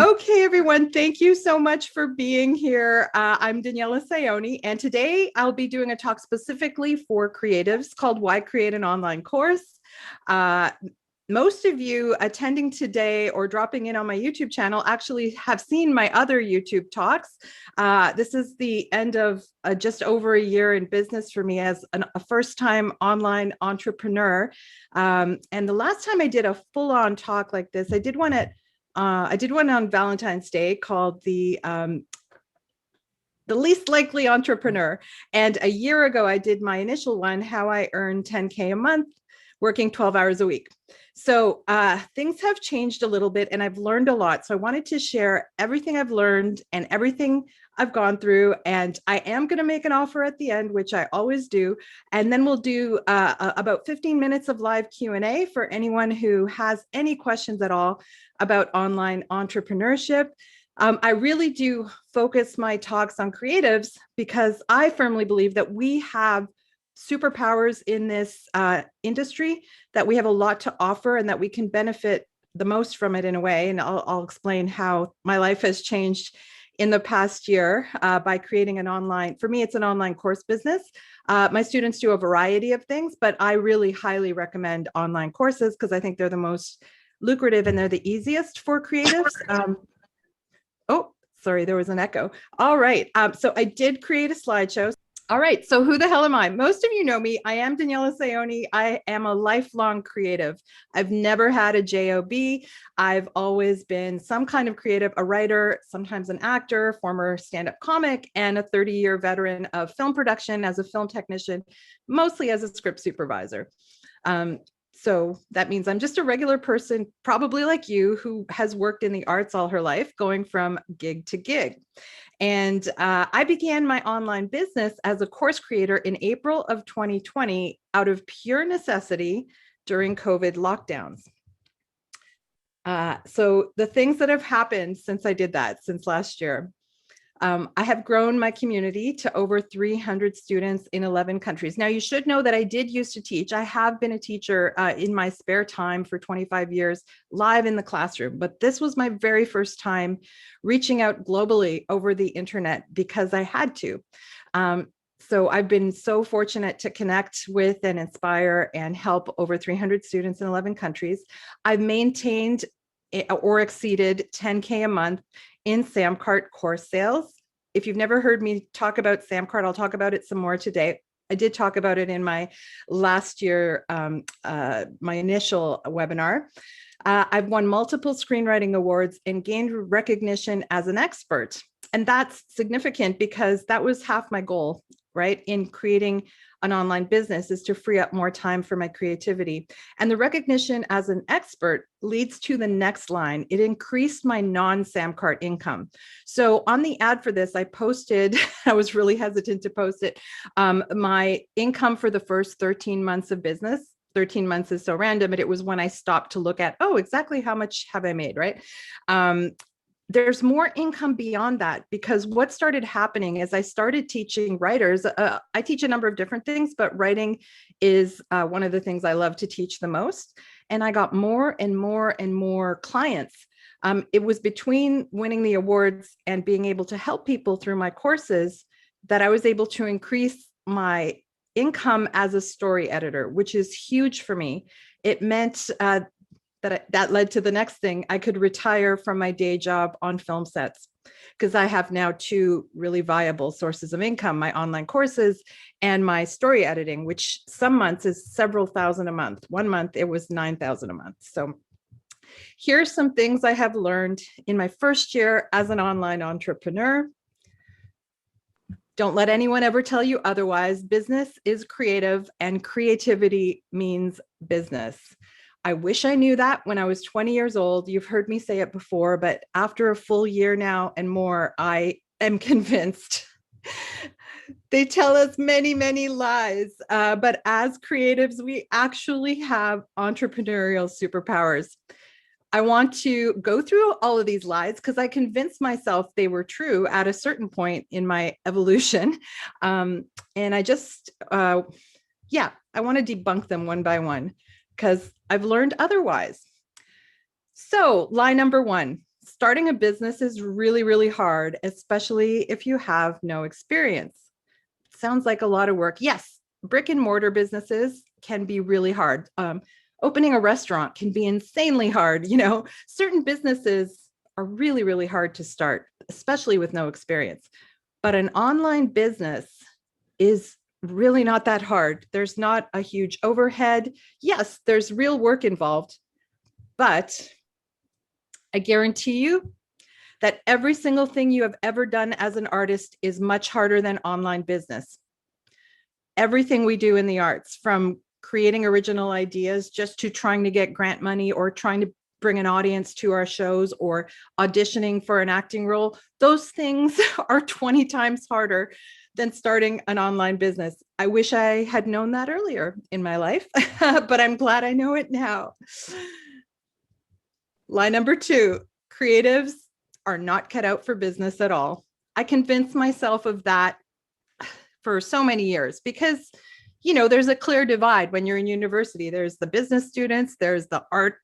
Okay, everyone, thank you so much for being here. I'm Daniela Sayoni, and today I'll be doing a talk specifically for creatives called Why Create an Online Course. Uh, Most of you attending today or dropping in on my YouTube channel actually have seen my other YouTube talks. This is the end of just over a year in business for me as a first-time online entrepreneur. And the last time I did a full-on talk like this, I did one on Valentine's Day called the least likely entrepreneur. And a year ago, I did my initial one, how I earn 10K a month, working 12 hours a week. So things have changed a little bit and I've learned a lot. So I wanted to share everything I've learned and everything I've gone through. And I am going to make an offer at the end, which I always do. And then we'll do about 15 minutes of live Q&A for anyone who has any questions at all about online entrepreneurship. I really do focus my talks on creatives because I firmly believe that we have superpowers in this industry, that we have a lot to offer and that we can benefit the most from it in a way. And I'll explain how my life has changed in the past year by creating an online, for me, it's an online course business. My students do a variety of things, but I really highly recommend online courses because I think they're the most lucrative and they're the easiest for creatives. Oh, sorry, there was an echo. All right. So I did create a slideshow. All right. So who the hell am I? Most of you know me. I am Daniela Sayoni. I am a lifelong creative. I've never had a job. I've always been some kind of creative, a writer, sometimes an actor, former stand-up comic, and a 30-year veteran of film production as a film technician, mostly as a script supervisor. So that means I'm just a regular person, probably like you, who has worked in the arts all her life, going from gig to gig. And I began my online business as a course creator in April of 2020 out of pure necessity during COVID lockdowns. So the things that have happened since I did that, since last year, I have grown my community to over 300 students in 11 countries. Now, you should know that I did used to teach. I have been a teacher in my spare time for 25 years, live in the classroom, but this was my very first time reaching out globally over the internet because I had to. So I've been so fortunate to connect with and inspire and help over 300 students in 11 countries. I've maintained or exceeded 10K a month in Samcart course sales. If you've never heard me talk about Samcart, I'll talk about it some more today. I did talk about it in my last year, my initial webinar. I've won multiple screenwriting awards and gained recognition as an expert. And that's significant because that was half my goal, right? In creating an online business, is to free up more time for my creativity. And the recognition as an expert leads to the next line. It increased my non-Samcart income. So on the ad for this, I posted, I was really hesitant to post it, my income for the first 13 months of business. 13 months is so random, but it was when I stopped to look at, oh, exactly how much have I made, right? There's more income beyond that because what started happening is I started teaching writers. I teach a number of different things, but writing is one of the things I love to teach the most. And I got more and more and more clients. It was between winning the awards and being able to help people through my courses that I was able to increase my income as a story editor, which is huge for me. It meant that led to the next thing. I could retire from my day job on film sets because I have now two really viable sources of income, my online courses and my story editing, which some months is several thousand a month. One month it was 9,000 a month. So here's some things I have learned in my first year as an online entrepreneur. Don't let anyone ever tell you otherwise. Business is creative and creativity means business. I wish I knew that when I was 20 years old. You've heard me say it before, but after a full year now and more, I am convinced. They tell us many, many lies, but as creatives, we actually have entrepreneurial superpowers. I want to go through all of these lies because I convinced myself they were true at a certain point in my evolution. And I just, I want to debunk them one by one because I've learned otherwise. So lie number one, Starting a business is really, really hard, especially if you have no experience. Sounds like a lot of work. Yes, brick and mortar businesses can be really hard. Opening a restaurant can be insanely hard. Certain businesses are really, really hard to start, especially with no experience. But an online business is really not that hard. There's not a huge overhead. Yes, there's real work involved, but I guarantee you that every single thing you have ever done as an artist is much harder than online business. Everything we do in the arts, from creating original ideas just to trying to get grant money or trying to bring an audience to our shows or auditioning for an acting role, those things are 20 times harder than starting an online business. I wish I had known that earlier in my life, but I'm glad I know it now. Line number 2, creatives are not cut out for business at all. I convinced myself of that for so many years because, there's a clear divide when you're in university. There's the business students, there's the art,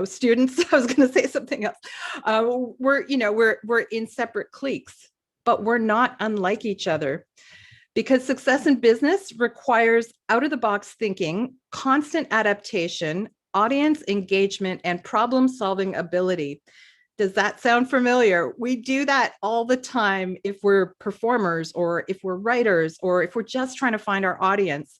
students. I was going to say something else. We're in separate cliques, but we're not unlike each other because success in business requires out-of-the-box thinking, constant adaptation, audience engagement, and problem-solving ability. Does that sound familiar? We do that all the time if we're performers or if we're writers or if we're just trying to find our audience.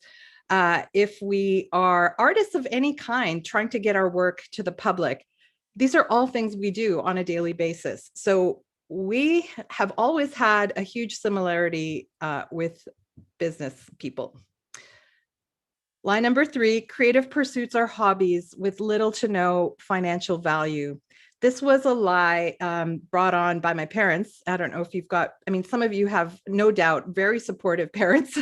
If we are artists of any kind trying to get our work to the public, these are all things we do on a daily basis. So we have always had a huge similarity with business people. Line number 3, creative pursuits are hobbies with little to no financial value. This was a lie brought on by my parents. I don't know if some of you have no doubt very supportive parents.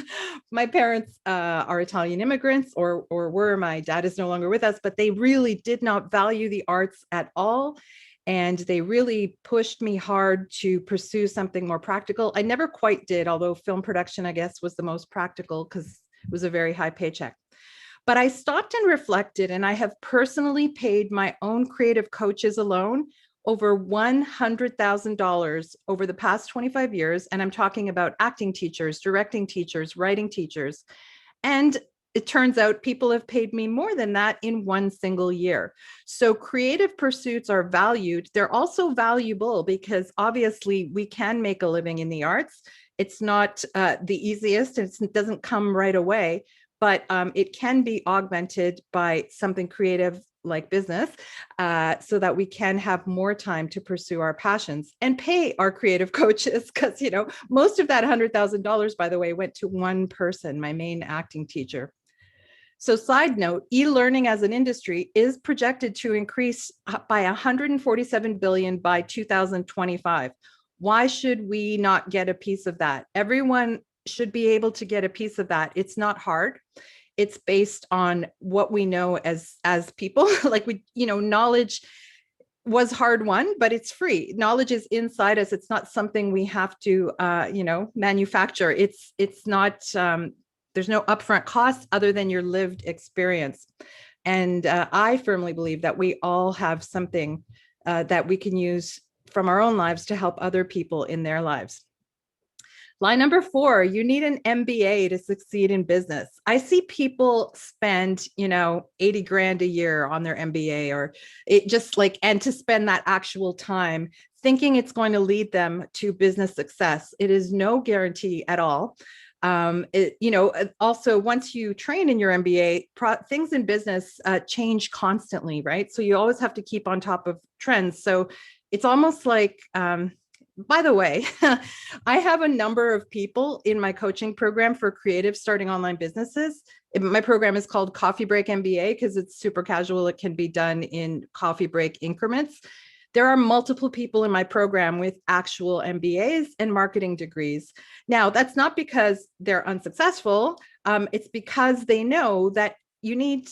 My parents are Italian immigrants or were. My dad is no longer with us, but they really did not value the arts at all. And they really pushed me hard to pursue something more practical. I never quite did, although film production, I guess, was the most practical because it was a very high paycheck. But I stopped and reflected, and I have personally paid my own creative coaches alone over $100,000 over the past 25 years. And I'm talking about acting teachers, directing teachers, writing teachers. And it turns out people have paid me more than that in one single year. So creative pursuits are valued. They're also valuable because obviously we can make a living in the arts. It's not the easiest. It doesn't come right away. But it can be augmented by something creative like business so that we can have more time to pursue our passions and pay our creative coaches because, most of that $100,000, by the way, went to one person, my main acting teacher. So side note, e-learning as an industry is projected to increase by 147 billion by 2025. Why should we not get a piece of that? Everyone should be able to get a piece of that. It's not hard. It's based on what we know as people. Knowledge was hard won, but it's free. Knowledge is inside us. It's not something we have to, manufacture. It's not. There's no upfront cost other than your lived experience. And I firmly believe that we all have something that we can use from our own lives to help other people in their lives. Line number 4, you need an MBA to succeed in business. I see people spend, 80 grand a year on their MBA or and to spend that actual time thinking it's going to lead them to business success. It is no guarantee at all. Also, once you train in your MBA, things in business change constantly, right? So you always have to keep on top of trends. So it's almost like, by the way, I have a number of people in my coaching program for creatives starting online businesses. My program is called Coffee Break MBA because it's super casual. It can be done in coffee break increments. There are multiple people in my program with actual MBAs and marketing degrees. Now, that's not because they're unsuccessful. It's because they know that you need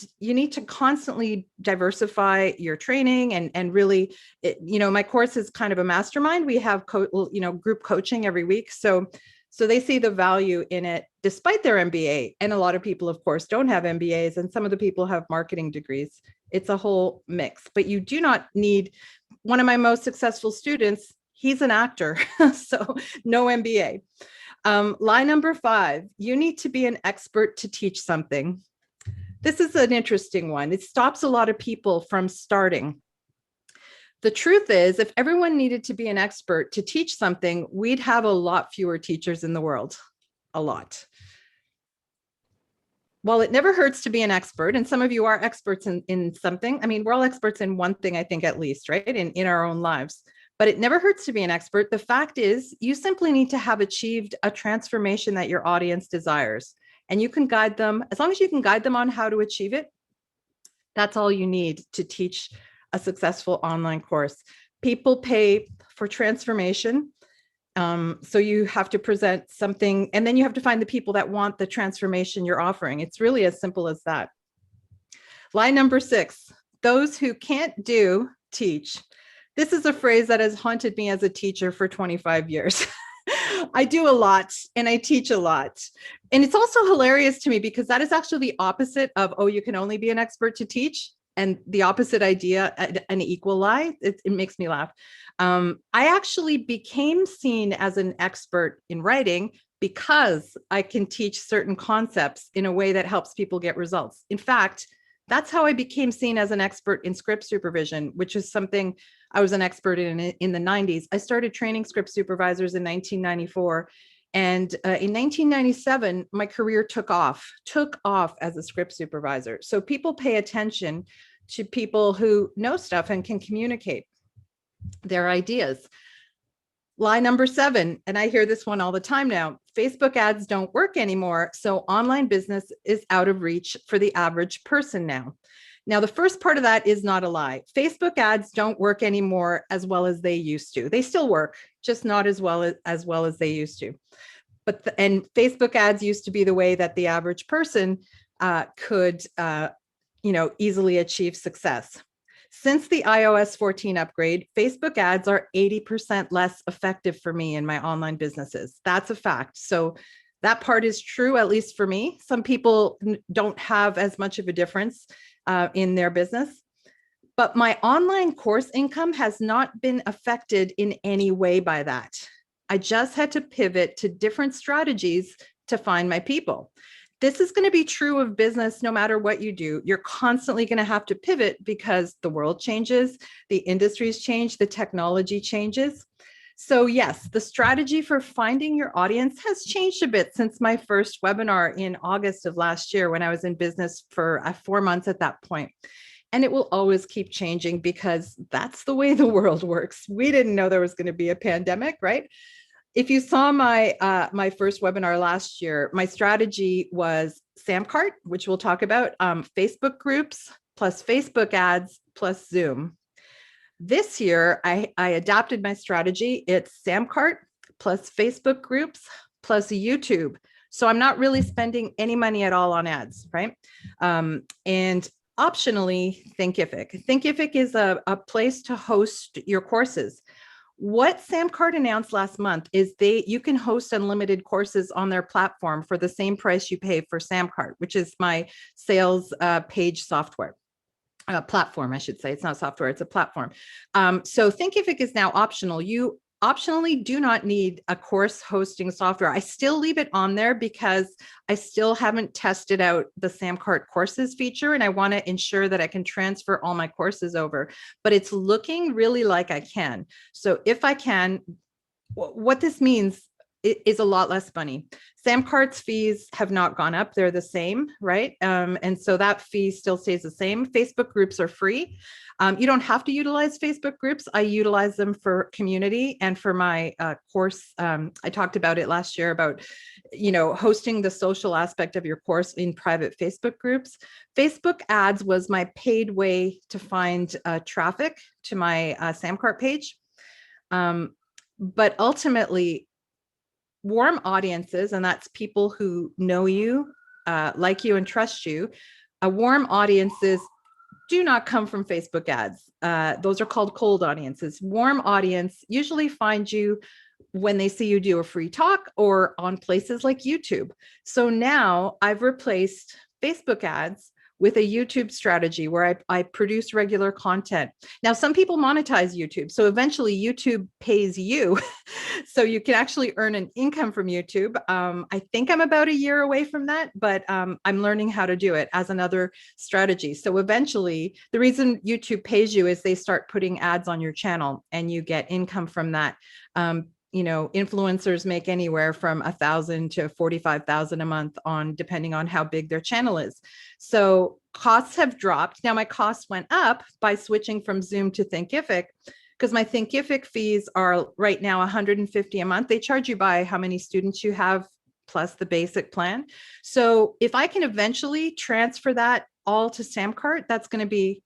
to constantly diversify your training and really, my course is kind of a mastermind. We have group coaching every week. So they see the value in it despite their MBA. And a lot of people, of course, don't have MBAs, and some of the people have marketing degrees. It's a whole mix, but you do not need. One of my most successful students, he's an actor, so no MBA. Lie number 5, you need to be an expert to teach something. This is an interesting one. It stops a lot of people from starting. The truth is, if everyone needed to be an expert to teach something, we'd have a lot fewer teachers in the world, a lot. While it never hurts to be an expert, and some of you are experts in something, I mean, we're all experts in one thing, I think, at least, right? In our own lives. But it never hurts to be an expert. The fact is, you simply need to have achieved a transformation that your audience desires. And you can guide them, as long as you can guide them on how to achieve it, that's all you need to teach a successful online course. People pay for transformation. So you have to present something, and then you have to find the people that want the transformation you're offering. It's really as simple as that. Lie number 6, those who can't do, teach. This is a phrase that has haunted me as a teacher for 25 years. I do a lot and I teach a lot. And it's also hilarious to me because that is actually the opposite of, oh, you can only be an expert to teach. And the opposite idea, an equal lie. It makes me laugh. I actually became seen as an expert in writing because I can teach certain concepts in a way that helps people get results. In fact, that's how I became seen as an expert in script supervision, which is something I was an expert in the 90s. I started training script supervisors in 1994. And in 1997, my career took off as a script supervisor. So people pay attention to people who know stuff and can communicate their ideas. Lie number 7, and I hear this one all the time now, Facebook ads don't work anymore, so online business is out of reach for the average person now. Now, the first part of that is not a lie. Facebook ads don't work anymore as well as they used to. They still work, just not as well as they used to. And Facebook ads used to be the way that the average person could easily achieve success. Since the iOS 14 upgrade, Facebook ads are 80% less effective for me in my online businesses. That's a fact. So that part is true, at least for me. Some people don't have as much of a difference in their business. But my online course income has not been affected in any way by that. I just had to pivot to different strategies to find my people. This is going to be true of business no matter what you do. You're constantly going to have to pivot because the world changes, the industries change, the technology changes. So yes, the strategy for finding your audience has changed a bit since my first webinar in August of last year when I was in business for 4 months at that point. And it will always keep changing because that's the way the world works. We didn't know there was going to be a pandemic, right? If you saw my my first webinar last year, my strategy was Samcart, which we'll talk about, Facebook groups plus Facebook ads plus Zoom. This year, I adapted my strategy. It's Samcart plus Facebook groups plus YouTube. So I'm not really spending any money at all on ads, right? And optionally, Thinkific. Thinkific is a place to host your courses. What Samcart announced last month is you can host unlimited courses on their platform for the same price you pay for Samcart, which is my sales page software. Platform, I should say. It's not software, it's a platform. So Thinkific is now optional. You optionally do not need a course hosting software. I still leave it on there because I still haven't tested out the Samcart courses feature, and I want to ensure that I can transfer all my courses over, but it's looking really like I can. So if I can, what this means is a lot less money. Samcart's fees have not gone up. They're the same, right? And so that fee still stays the same. Facebook groups are free. You don't have to utilize Facebook groups. I utilize them for community and for my course. I talked about it last year about, hosting the social aspect of your course in private Facebook groups. Facebook ads was my paid way to find traffic to my Samcart page. But ultimately, warm audiences, and that's people who know you, like you, and trust you. Warm audiences do not come from Facebook ads. Those are called cold audiences. Warm audience usually find you when they see you do a free talk or on places like YouTube. So now I've replaced Facebook ads with a YouTube strategy where I produce regular content. Now, some people monetize YouTube. So eventually YouTube pays you. So you can actually earn an income from YouTube. I think I'm about a year away from that, but I'm learning how to do it as another strategy. So eventually, the reason YouTube pays you is they start putting ads on your channel and you get income from that. Influencers make anywhere from 1,000 to 45,000 a month depending on how big their channel is. So costs have dropped. Now my costs went up by switching from Zoom to Thinkific, because my Thinkific fees are right now $150 a month. They charge you by how many students you have plus the basic plan. So if I can eventually transfer that all to Samcart, that's going to be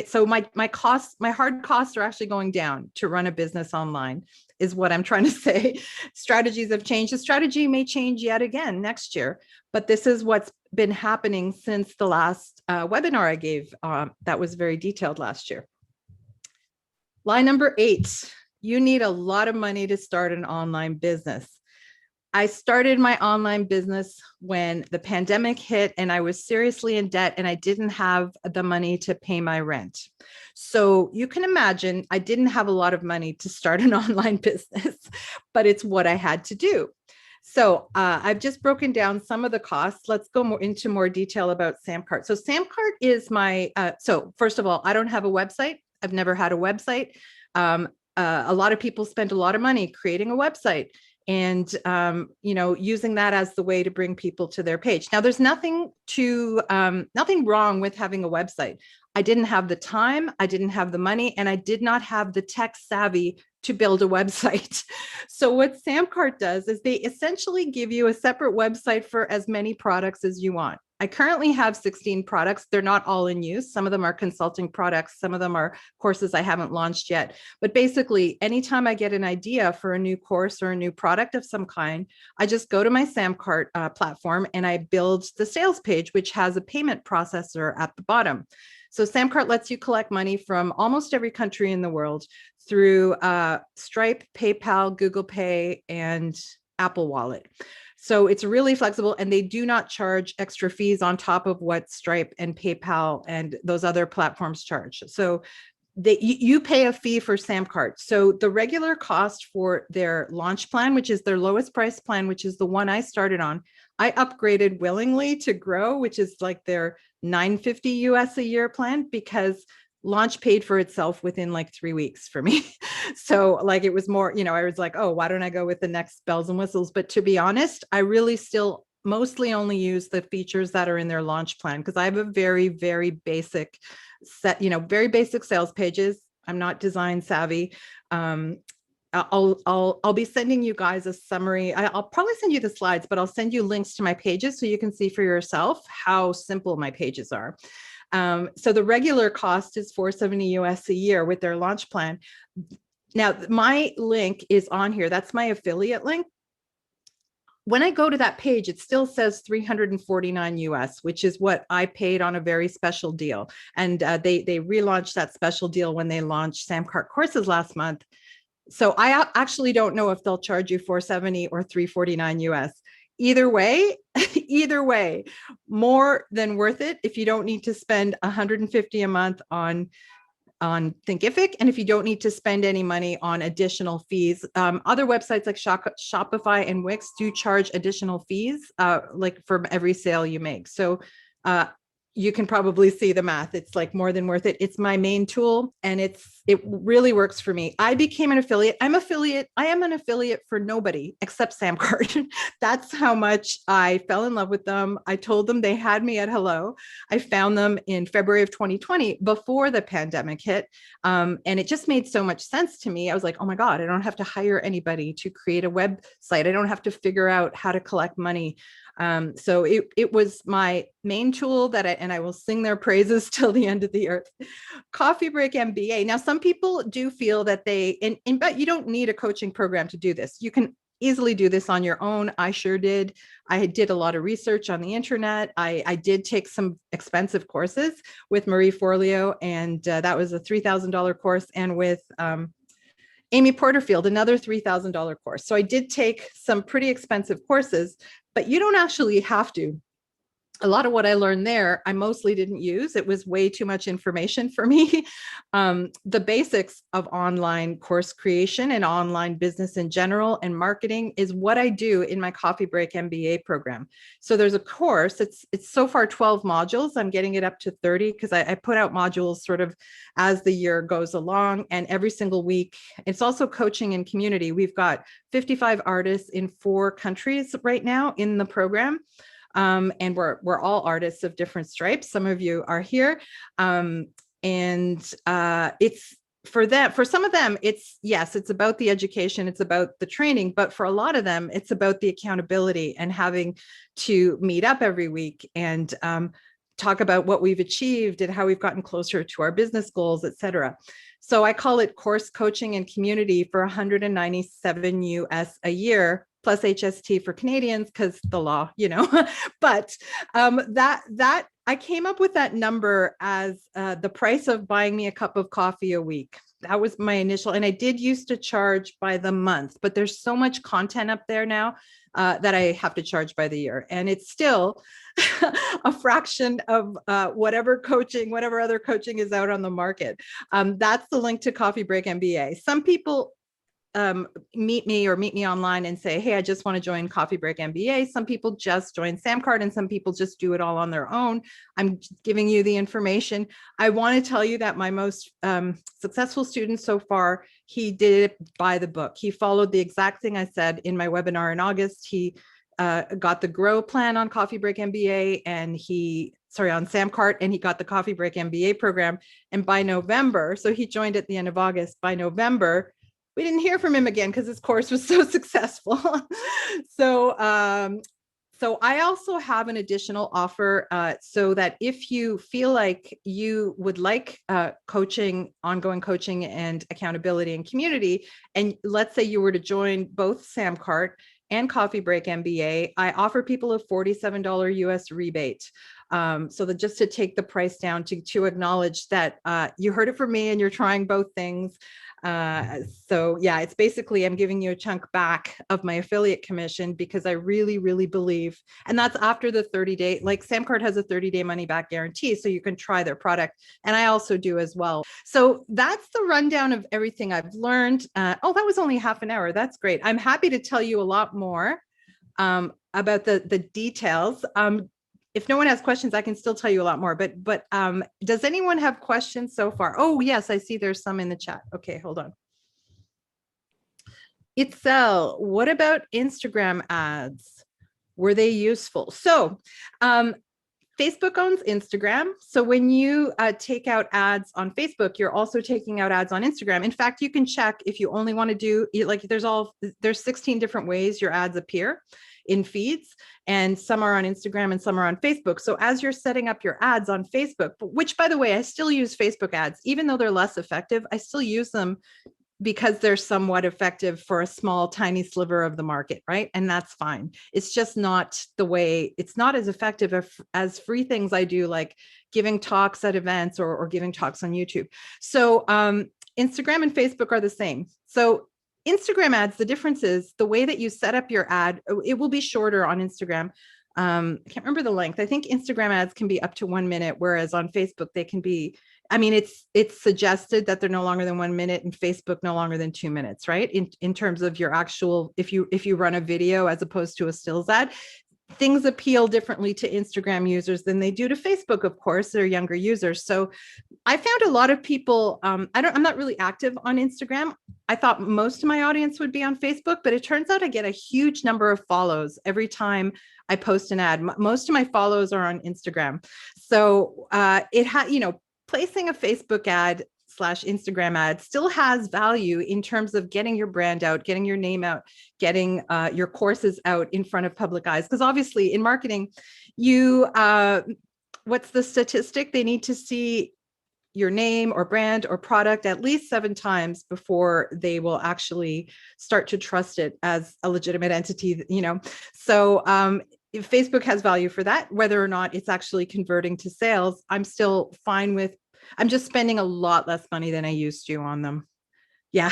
so my hard costs are actually going down to run a business online, is what I'm trying to say. Strategies have changed. The strategy may change yet again next year, but this is what's been happening since the last webinar I gave that was very detailed last year. Lie number 8, you need a lot of money to start an online business. I started my online business when the pandemic hit and I was seriously in debt and I didn't have the money to pay my rent. So you can imagine I didn't have a lot of money to start an online business, but it's what I had to do. So I've just broken down some of the costs. Let's go into more detail about Samcart. So Samcart is so first of all, I don't have a website. I've never had a website. A lot of people spend a lot of money creating a website and using that as the way to bring people to their page. Now, there's nothing wrong with having a website. I didn't have the time, I didn't have the money, and I did not have the tech savvy to build a website. So what Samcart does is they essentially give you a separate website for as many products as you want. I currently have 16 products. They're not all in use. Some of them are consulting products. Some of them are courses I haven't launched yet. But basically, anytime I get an idea for a new course or a new product of some kind, I just go to my Samcart platform and I build the sales page, which has a payment processor at the bottom. So Samcart lets you collect money from almost every country in the world through Stripe, PayPal, Google Pay, and Apple Wallet. So it's really flexible, and they do not charge extra fees on top of what Stripe and PayPal and those other platforms charge. So you pay a fee for Samcart. So the regular cost for their launch plan, which is their lowest price plan, which is the one I started on, I upgraded willingly to Grow, which is like their $950 US a year plan, because launch paid for itself within like 3 weeks for me. So like it was more, I was like, oh, why don't I go with the next bells and whistles? But to be honest, I really still mostly only use the features that are in their launch plan, because I have a very, very basic set, very basic sales pages. I'm not design savvy. I'll be sending you guys a summary. I'll probably send you the slides, but I'll send you links to my pages so you can see for yourself how simple my pages are. So the regular cost is $470 US a year with their launch plan. Now, my link is on here. That's my affiliate link. When I go to that page, it still says $349 US, which is what I paid on a very special deal. And they relaunched that special deal when they launched Samcart courses last month. So I actually don't know if they'll charge you $470 or $349 US. Either way, more than worth it if you don't need to spend $150 a month on Thinkific, and if you don't need to spend any money on additional fees. Other websites like Shopify and Wix do charge additional fees, like for every sale you make. So you can probably see the math. It's like more than worth it. It's my main tool, and it really works for me. I became an affiliate. I am an affiliate for nobody except Samcart. That's how much I fell in love with them. I told them they had me at hello. I found them in February of 2020 before the pandemic hit. And it just made so much sense to me. I was like, oh my God, I don't have to hire anybody to create a website. I don't have to figure out how to collect money. So it was my main tool and I will sing their praises till the end of the earth. Coffee Break MBA. Now, some people do feel that but you don't need a coaching program to do this. You can easily do this on your own. I sure did. I did a lot of research on the internet. I did take some expensive courses with Marie Forleo, and that was a $3,000 course, and with Amy Porterfield, another $3,000 course. So I did take some pretty expensive courses, but you don't actually have to. a lot of what I learned there, I mostly didn't use. It was way too much information for me. The basics of online course creation and online business in general and marketing is what I do in my Coffee Break MBA program. So there's a course, it's so far 12 modules. I'm getting it up to 30 because I put out modules sort of as the year goes along, and every single week. It's also coaching and community. We've got 55 artists in 4 countries right now in the program. And we're all artists of different stripes. Some of you are here. It's for some of them, it's about the education, it's about the training, but for a lot of them, it's about the accountability and having to meet up every week and talk about what we've achieved and how we've gotten closer to our business goals, et cetera. So I call it course coaching and community for $197 US a year, plus HST for Canadians, because the law, but that I came up with that number as the price of buying me a cup of coffee a week. That was my initial, and I did used to charge by the month, but there's so much content up there now that I have to charge by the year. And it's still a fraction of whatever other coaching is out on the market. That's the link to Coffee Break MBA. Some people meet me online and say, hey, I just want to join Coffee Break MBA. Some people just join Samcart and some people just do it all on their own. I'm giving you the information. I want to tell you that my most successful student so far, he did it by the book. He followed the exact thing I said in my webinar in August. He got the grow plan on Coffee Break MBA and on Samcart, and he got the Coffee Break MBA program. And by November, so he joined at the end of August, by November, we didn't hear from him again because his course was so successful. So I also have an additional offer so that if you feel like you would like ongoing coaching and accountability and community, and let's say you were to join both Samcart and Coffee Break MBA, I offer people a $47 US rebate. So that just to take the price down to acknowledge that you heard it from me and you're trying both things. So yeah, it's basically, I'm giving you a chunk back of my affiliate commission because I really, really believe, and that's after the 30-day, like Samcart has a 30-day money back guarantee, so you can try their product. And I also do as well. So that's the rundown of everything I've learned. Oh, that was only half an hour. That's great. I'm happy to tell you a lot more about the details. If no one has questions, I can still tell you a lot more, but does anyone have questions so far? Oh, yes, I see there's some in the chat. Okay, hold on. Itzel, what about Instagram ads? Were they useful? So Facebook owns Instagram. So when you take out ads on Facebook, you're also taking out ads on Instagram. In fact, you can check if you only want to do, like there's 16 different ways your ads appear in feeds, and some are on Instagram and some are on Facebook. So as you're setting up your ads on Facebook, which by the way, I still use Facebook ads, even though they're less effective, I still use them because they're somewhat effective for a small, tiny sliver of the market, right? And that's fine. It's just not it's not as effective as free things I do, like giving talks at events or giving talks on YouTube. So Instagram and Facebook are the same. So Instagram ads, the difference is the way that you set up your ad, it will be shorter on Instagram. I can't remember the length. I think Instagram ads can be up to 1 minute, whereas on Facebook, they can be, it's suggested that they're no longer than 1 minute and Facebook no longer than 2 minutes, right? In terms of your actual, if you run a video as opposed to a stills ad, things appeal differently to Instagram users than they do to Facebook, of course, they're younger users. So I found a lot of people, I'm not really active on Instagram. I thought most of my audience would be on Facebook, but it turns out I get a huge number of follows every time I post an ad. Most of my follows are on Instagram. So placing a Facebook ad / Instagram ad still has value in terms of getting your brand out, getting your name out, getting your courses out in front of public eyes. Because obviously in marketing, what's the statistic? They need to see your name or brand or product at least 7 times before they will actually start to trust it as a legitimate entity, So if Facebook has value for that, whether or not it's actually converting to sales, I'm still fine with, I'm just spending a lot less money than I used to on them. Yeah.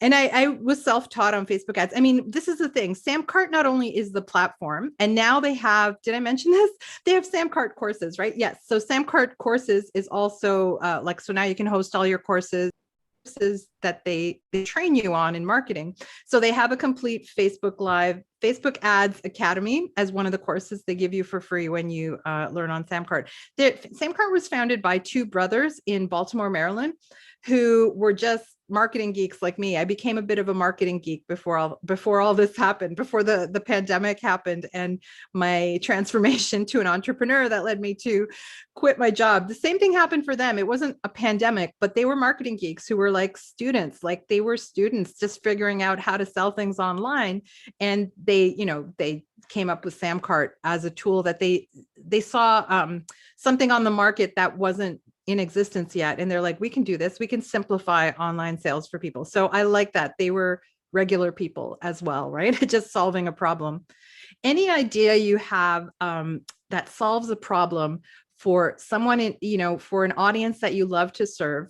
And I was self-taught on Facebook ads. I mean, this is the thing. Samcart not only is the platform, and now they have, did I mention this? They have Samcart courses, right? Yes. So Samcart courses is also so now you can host all your courses that they train you on in marketing. So they have a complete Facebook Ads Academy as one of the courses they give you for free when you learn on Samcart. Samcart was founded by two brothers in Baltimore, Maryland, who were just marketing geeks like me. I became a bit of a marketing geek before all this happened, before the pandemic happened, and my transformation to an entrepreneur that led me to quit my job. The same thing happened for them. It wasn't a pandemic, but they were marketing geeks who were like students, just figuring out how to sell things online. And they came up with Samcart as a tool that they saw something on the market that wasn't in existence yet. And they're like, we can do this. We can simplify online sales for people. So I like that. They were regular people as well, right? Just solving a problem. Any idea you have that solves a problem for someone for an audience that you love to serve,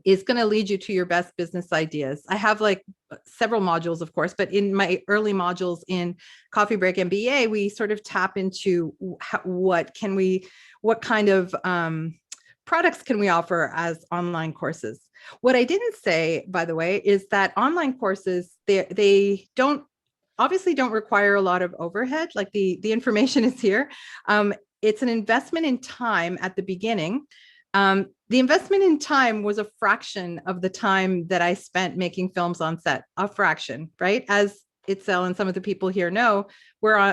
is going to lead you to your best business ideas. I have like several modules, of course, but in my early modules in Coffee Break MBA, we sort of tap into what kind of products can we offer as online courses. What I didn't say, by the way, is that online courses, they obviously don't require a lot of overhead. Like the information is here. It's an investment in time at the beginning. The investment in time was a fraction of the time that I spent making films on set, a fraction, right? As Itzel and some of the people here know,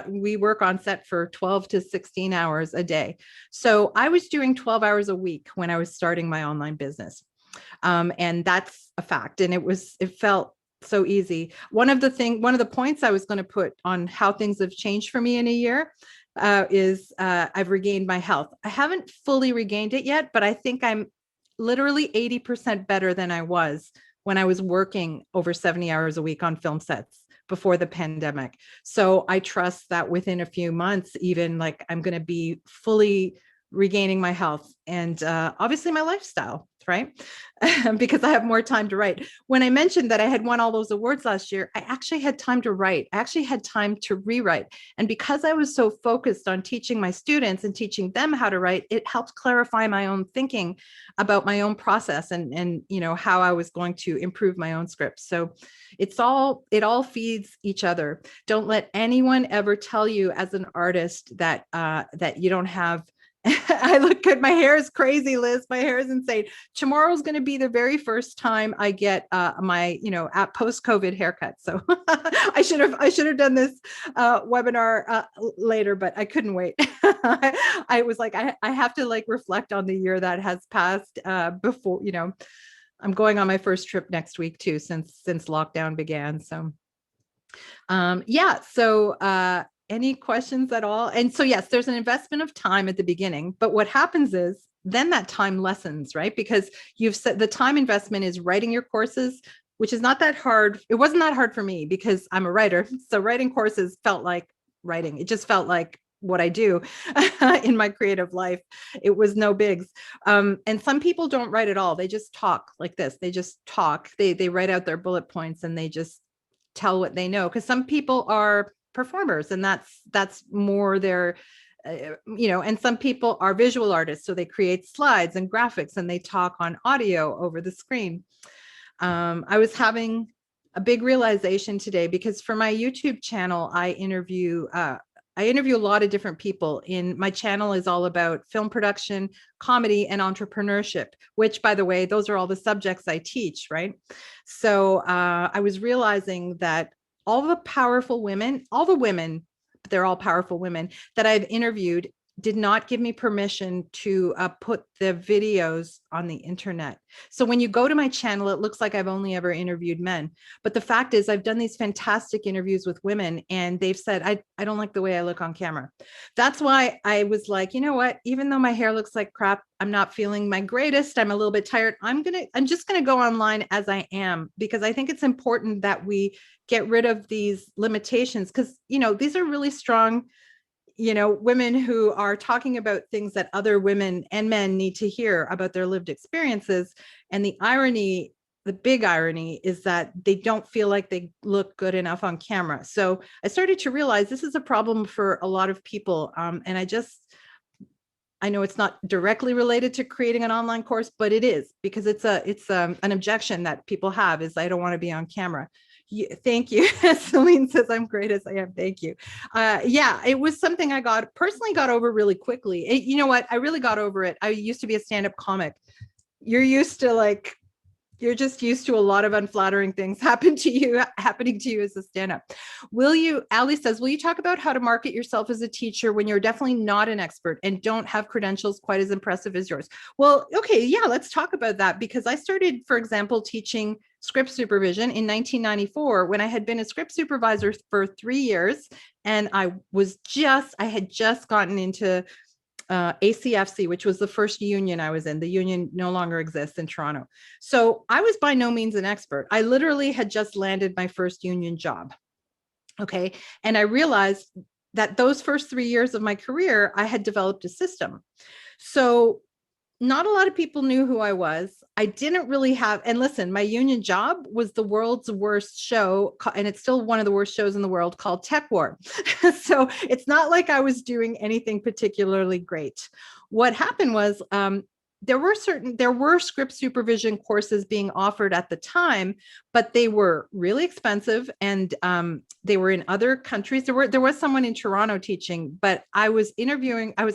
we work on set for 12 to 16 hours a day. So I was doing 12 hours a week when I was starting my online business. And that's a fact. And it felt so easy. One of the points I was going to put on how things have changed for me in a year is I've regained my health. I haven't fully regained it yet, but I think I'm literally 80% better than I was when I was working over 70 hours a week on film sets before the pandemic. So I trust that within a few months, even like I'm going to be fully regaining my health and obviously my lifestyle, right? Because I have more time to write. When I mentioned that I had won all those awards last year, I actually had time to write. I actually had time to rewrite. And because I was so focused on teaching my students and teaching them how to write, it helped clarify my own thinking about my own process and how I was going to improve my own scripts. So it all feeds each other. Don't let anyone ever tell you as an artist that you don't have. I look good. My hair is crazy, Liz. My hair is insane. Tomorrow's going to be the very first time I get my, at post-COVID haircut. So I should have done this webinar later, but I couldn't wait. I was like, I have to like reflect on the year that has passed before, I'm going on my first trip next week too, since lockdown began. So any questions at all? And so, yes, there's an investment of time at the beginning, but what happens is then that time lessens, right? Because you've said the time investment is writing your courses, which is not that hard. It wasn't that hard for me because I'm a writer. So writing courses felt like writing. It just felt like what I do in my creative life. It was no bigs. And some people don't write at all. They just talk like this. They just talk. They write out their bullet points and they just tell what they know. Because some people are performers and that's more their and some people are visual artists, so they create slides and graphics and they talk on audio over the screen. I was having a big realization today because for my YouTube channel I interview a lot of different people. My channel is all about film production, comedy, and entrepreneurship, which, by the way, those are all the subjects I teach, right? So I was realizing that all the powerful women, but they're all powerful women that I've interviewed did not give me permission to put the videos on the internet. So when you go to my channel, it looks like I've only ever interviewed men. But the fact is I've done these fantastic interviews with women and they've said, I don't like the way I look on camera. That's why I was like, you know what, even though my hair looks like crap, I'm not feeling my greatest. I'm a little bit tired. I'm just going to go online as I am, because I think it's important that we get rid of these limitations because, these are really strong women who are talking about things that other women and men need to hear about their lived experiences. And the irony the big irony is that they don't feel like they look good enough on camera. So I started to realize this is a problem for a lot of people. And I know it's not directly related to creating an online course, but it is, because it's an objection that people have is I don't want to be on camera. Thank you. Celine says, I'm great as I am. Thank you. Yeah, it was something I personally got over really quickly. You know what? I really got over it. I used to be a stand-up comic. You're just used to a lot of unflattering things happening to you as a stand-up. Ali says, will you talk about how to market yourself as a teacher when you're definitely not an expert and don't have credentials quite as impressive as yours? Well, okay, yeah, let's talk about that, because I started, for example, teaching script supervision in 1994 when I had been a script supervisor for 3 years. And I had just gotten into ACFC, which was the first union I was in. The union no longer exists in Toronto. So I was by no means an expert. I literally had just landed my first union job. Okay. And I realized that those first 3 years of my career, I had developed a system. So not a lot of people knew who I was. I didn't really have, and listen, my union job was the world's worst show, and it's still one of the worst shows in the world, called Tech War. So it's not like I was doing anything particularly great. What happened was, there were script supervision courses being offered at the time, but they were really expensive, and they were in other countries. There was someone in Toronto teaching, but I was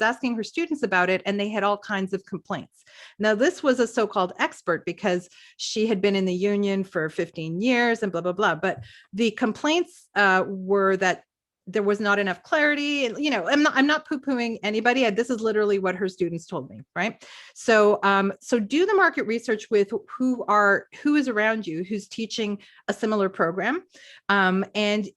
asking her students about it, and they had all kinds of complaints. Now, this was a so-called expert because she had been in the union for 15 years and blah, blah, blah. But the complaints were that there was not enough clarity. And, I'm not poo-pooing anybody. This is literally what her students told me, right? So, so do the market research with who is around you, who's teaching a similar program. And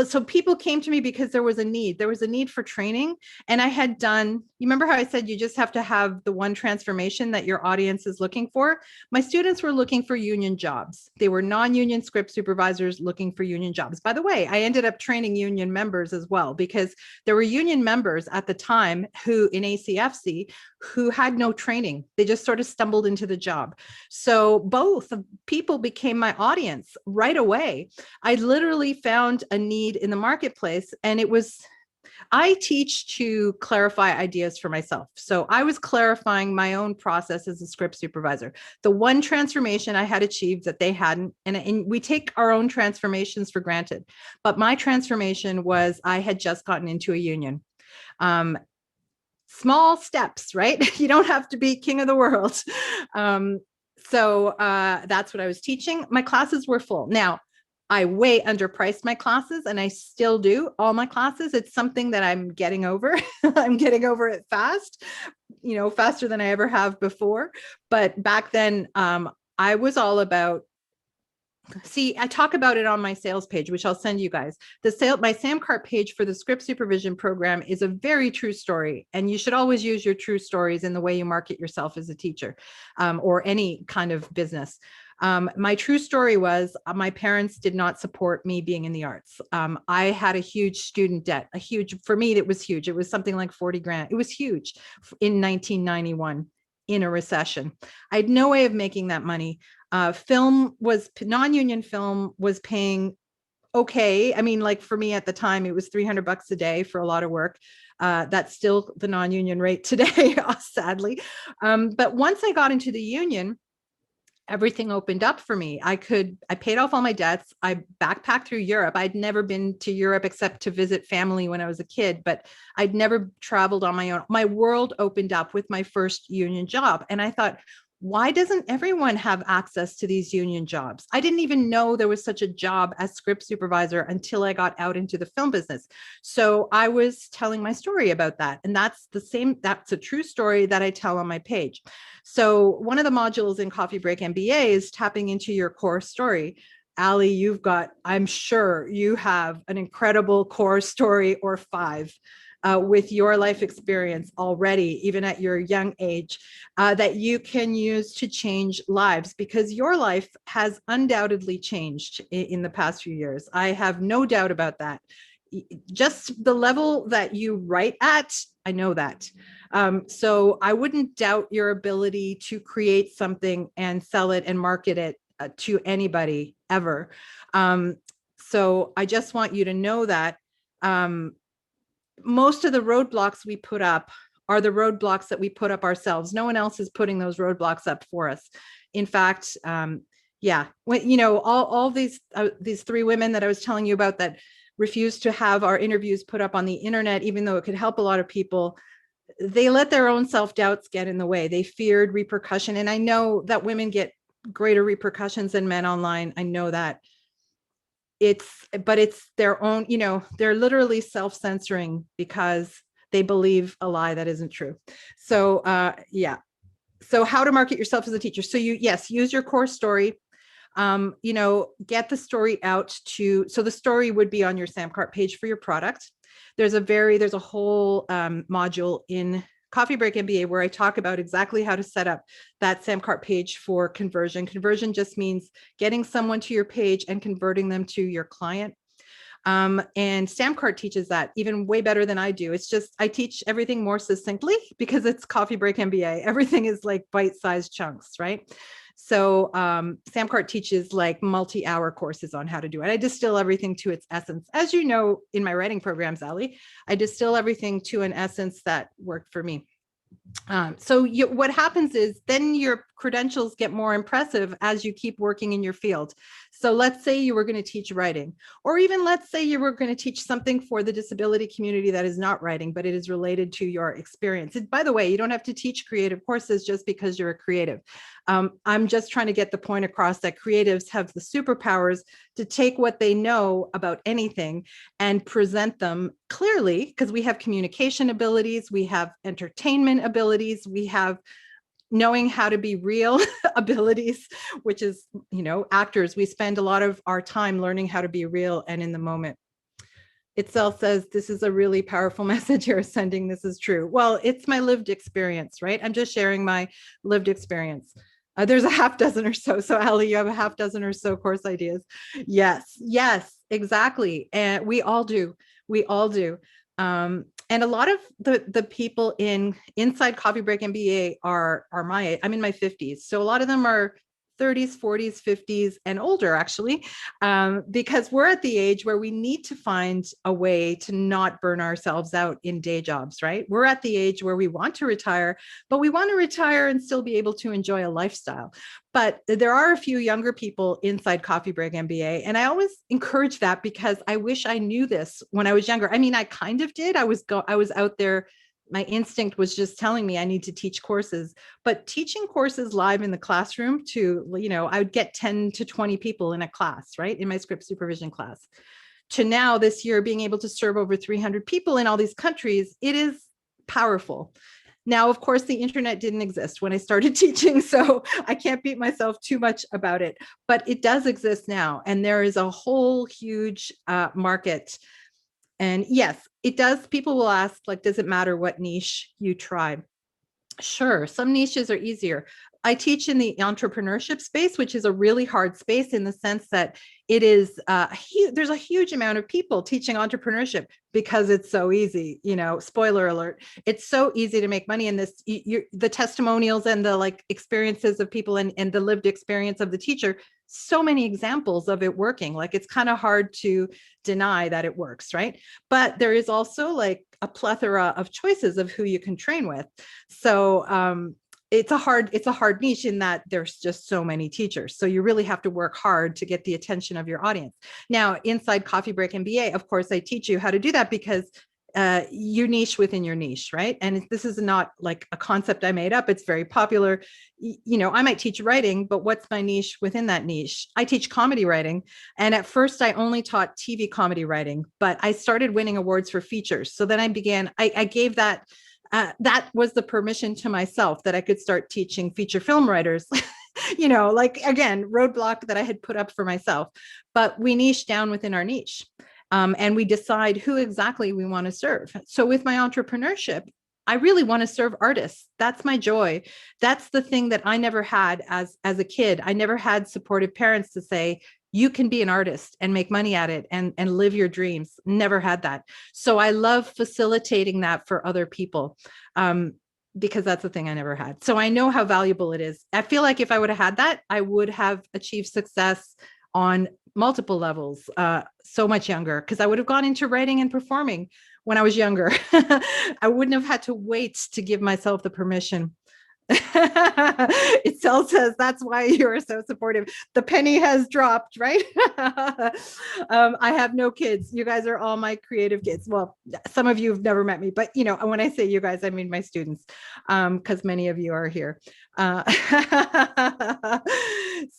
so people came to me because there was a need for training. And I had done, you remember how I said you just have to have the one transformation that your audience is looking for? My students were looking for union jobs. They were non-union script supervisors looking for union jobs. By the way, I ended up training union members as well, because there were union members at the time in ACFC who had no training. They just sort of stumbled into the job. So both people became my audience right away. I literally found a need in the marketplace, and I teach to clarify ideas for myself. So I was clarifying my own process as a script supervisor. The one transformation I had achieved that they hadn't, and we take our own transformations for granted, but my transformation was I had just gotten into a union. Small steps, right? You don't have to be king of the world. So that's what I was teaching. My classes were full. Now, I way underpriced my classes, and I still do all my classes. It's something that I'm getting over. I'm getting over it fast, faster than I ever have before. But back then, I was all about, I talk about it on my sales page, which I'll send you guys. My Samcart page for the script supervision program is a very true story. And you should always use your true stories in the way you market yourself as a teacher, or any kind of business. My true story was my parents did not support me being in the arts. I had a huge student debt, for me, it was huge. It was something like 40 grand. It was huge in 1991 in a recession. I had no way of making that money. Non-union film was paying okay. I mean, like for me at the time, it was $300 a day for a lot of work. That's still the non-union rate today, sadly. But once I got into the union, everything opened up for me. I paid off all my debts. I backpacked through Europe. I'd never been to Europe except to visit family when I was a kid, but I'd never traveled on my own. My world opened up with my first union job. And I thought, why doesn't everyone have access to these union jobs? I didn't even know there was such a job as script supervisor until I got out into the film business. So I was telling my story about that. And that's a true story that I tell on my page. So one of the modules in Coffee Break MBA is tapping into your core story. Ali, I'm sure you have an incredible core story or 5. With your life experience already, even at your young age, that you can use to change lives, because your life has undoubtedly changed in the past few years. I have no doubt about that. Just the level that you write at, I know that. So I wouldn't doubt your ability to create something and sell it and market it to anybody ever. So I just want you to know that most of the roadblocks we put up are the roadblocks that we put up ourselves. No one else is putting those roadblocks up for us. In fact, yeah, when, you know, all these three women that I was telling you about that refused to have our interviews put up on the internet, even though it could help a lot of people, they let their own self-doubts get in the way. They feared repercussion. And I know that women get greater repercussions than men online. I know that. But it's their own, you know, they're literally self-censoring because they believe a lie that isn't true. So yeah. So how to market yourself as a teacher. So yes, use your core story. You know, get the story out to, so the story would be on your Samcart page for your product. There's a whole module in Coffee Break MBA where I talk about exactly how to set up that Samcart page for conversion. Conversion just means getting someone to your page and converting them to your client. And Samcart teaches that even way better than I do. It's just, I teach everything more succinctly because it's Coffee Break MBA. Everything is like bite-sized chunks, right? So Samcart teaches like multi-hour courses on how to do it. I distill everything to its essence. As you know, in my writing programs, Ali, I distill everything to an essence that worked for me. So what happens is then your credentials get more impressive as you keep working in your field. So let's say you were going to teach writing, or even let's say you were going to teach something for the disability community that is not writing, but it is related to your experience. And by the way, you don't have to teach creative courses just because you're a creative. I'm just trying to get the point across that creatives have the superpowers to take what they know about anything and present them clearly, because we have communication abilities, we have entertainment abilities, we have knowing how to be real abilities, which is, you know, actors, we spend a lot of our time learning how to be real and in the moment. Itself says, this is a really powerful message you're sending. This is true. Well, it's my lived experience, right? I'm just sharing my lived experience. There's a half dozen or so. So Ali, you have a half dozen or so course ideas. Yes, yes, exactly. And we all do. We all do. And a lot of the people inside Coffee Break MBA are my age. I'm in my 50s. So a lot of them are 30s, 40s, 50s, and older, actually, because we're at the age where we need to find a way to not burn ourselves out in day jobs, right? We're at the age where we want to retire, but we want to retire and still be able to enjoy a lifestyle. But there are a few younger people inside Coffee Break MBA, and I always encourage that because I wish I knew this when I was younger. I mean, I kind of did. I was out there. My instinct was just telling me I need to teach courses, but teaching courses live in the classroom to, you know, I would get 10 to 20 people in a class, right? In my script supervision class, to now this year being able to serve over 300 people in all these countries, it is powerful. Now, of course, the internet didn't exist when I started teaching, so I can't beat myself too much about it, but it does exist now. And there is a whole huge market. And yes, it does. People will ask, like, does it matter what niche you try? Sure, some niches are easier. I teach in the entrepreneurship space, which is a really hard space in the sense that it is there's a huge amount of people teaching entrepreneurship because it's so easy. You know, spoiler alert, it's so easy to make money in this. The testimonials and the like experiences of people and the lived experience of the teacher, so many examples of it working. Like, it's kind of hard to deny that it works, right? But there is also like a plethora of choices of who you can train with. So it's a hard niche in that there's just so many teachers. So you really have to work hard to get the attention of your audience. Now, inside Coffee Break MBA, of course, I teach you how to do that because you niche within your niche, right? And this is not like a concept I made up. It's very popular. You know, I might teach writing, but what's my niche within that niche? I teach comedy writing. And at first I only taught TV comedy writing, but I started winning awards for features. So then I gave that, that was the permission to myself that I could start teaching feature film writers. You know, like, again, roadblock that I had put up for myself, but we niche down within our niche. And we decide who exactly we want to serve. So with my entrepreneurship, I really want to serve artists. That's my joy. That's the thing that I never had as a kid. I never had supportive parents to say, you can be an artist and make money at it and live your dreams. Never had that. So I love facilitating that for other people. because that's the thing I never had. So I know how valuable it is. I feel like if I would have had that, I would have achieved success on multiple levels, so much younger, because I would have gone into writing and performing when I was younger. I wouldn't have had to wait to give myself the permission. It still says that's why you're so supportive. The penny has dropped, right? I have no kids. You guys are all my creative kids. Well, some of you have never met me, but you know, when I say you guys, I mean my students, because many of you are here.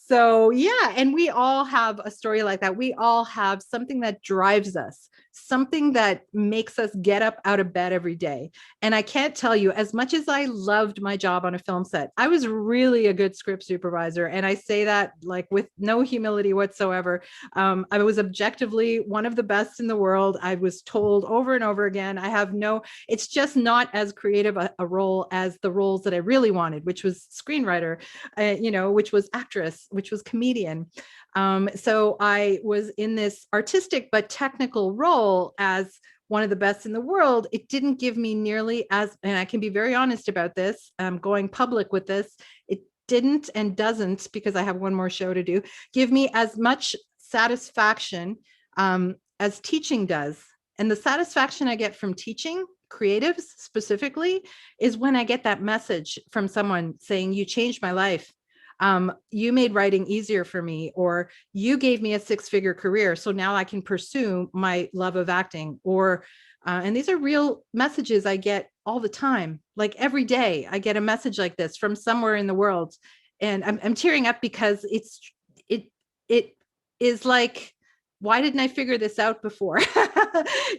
So yeah, and we all have a story like that. We all have something that drives us, something that makes us get up out of bed every day. And I can't tell you, as much as I loved my job on a film set, I was really a good script supervisor. And I say that like with no humility whatsoever. I was objectively one of the best in the world. I was told over and over again, it's just not as creative a role as the roles that I really wanted, which was screenwriter, which was actress, which was comedian. So I was in this artistic but technical role as one of the best in the world. It didn't give me nearly as, and I can be very honest about this, going public with this, it didn't and doesn't, because I have one more show to do, give me as much satisfaction as teaching does. And the satisfaction I get from teaching creatives specifically is when I get that message from someone saying, you changed my life. You made writing easier for me, or you gave me a 6-figure career, so now I can pursue my love of acting. Or and these are real messages I get all the time. Like every day I get a message like this from somewhere in the world, and I'm tearing up because it is like, why didn't I figure this out before?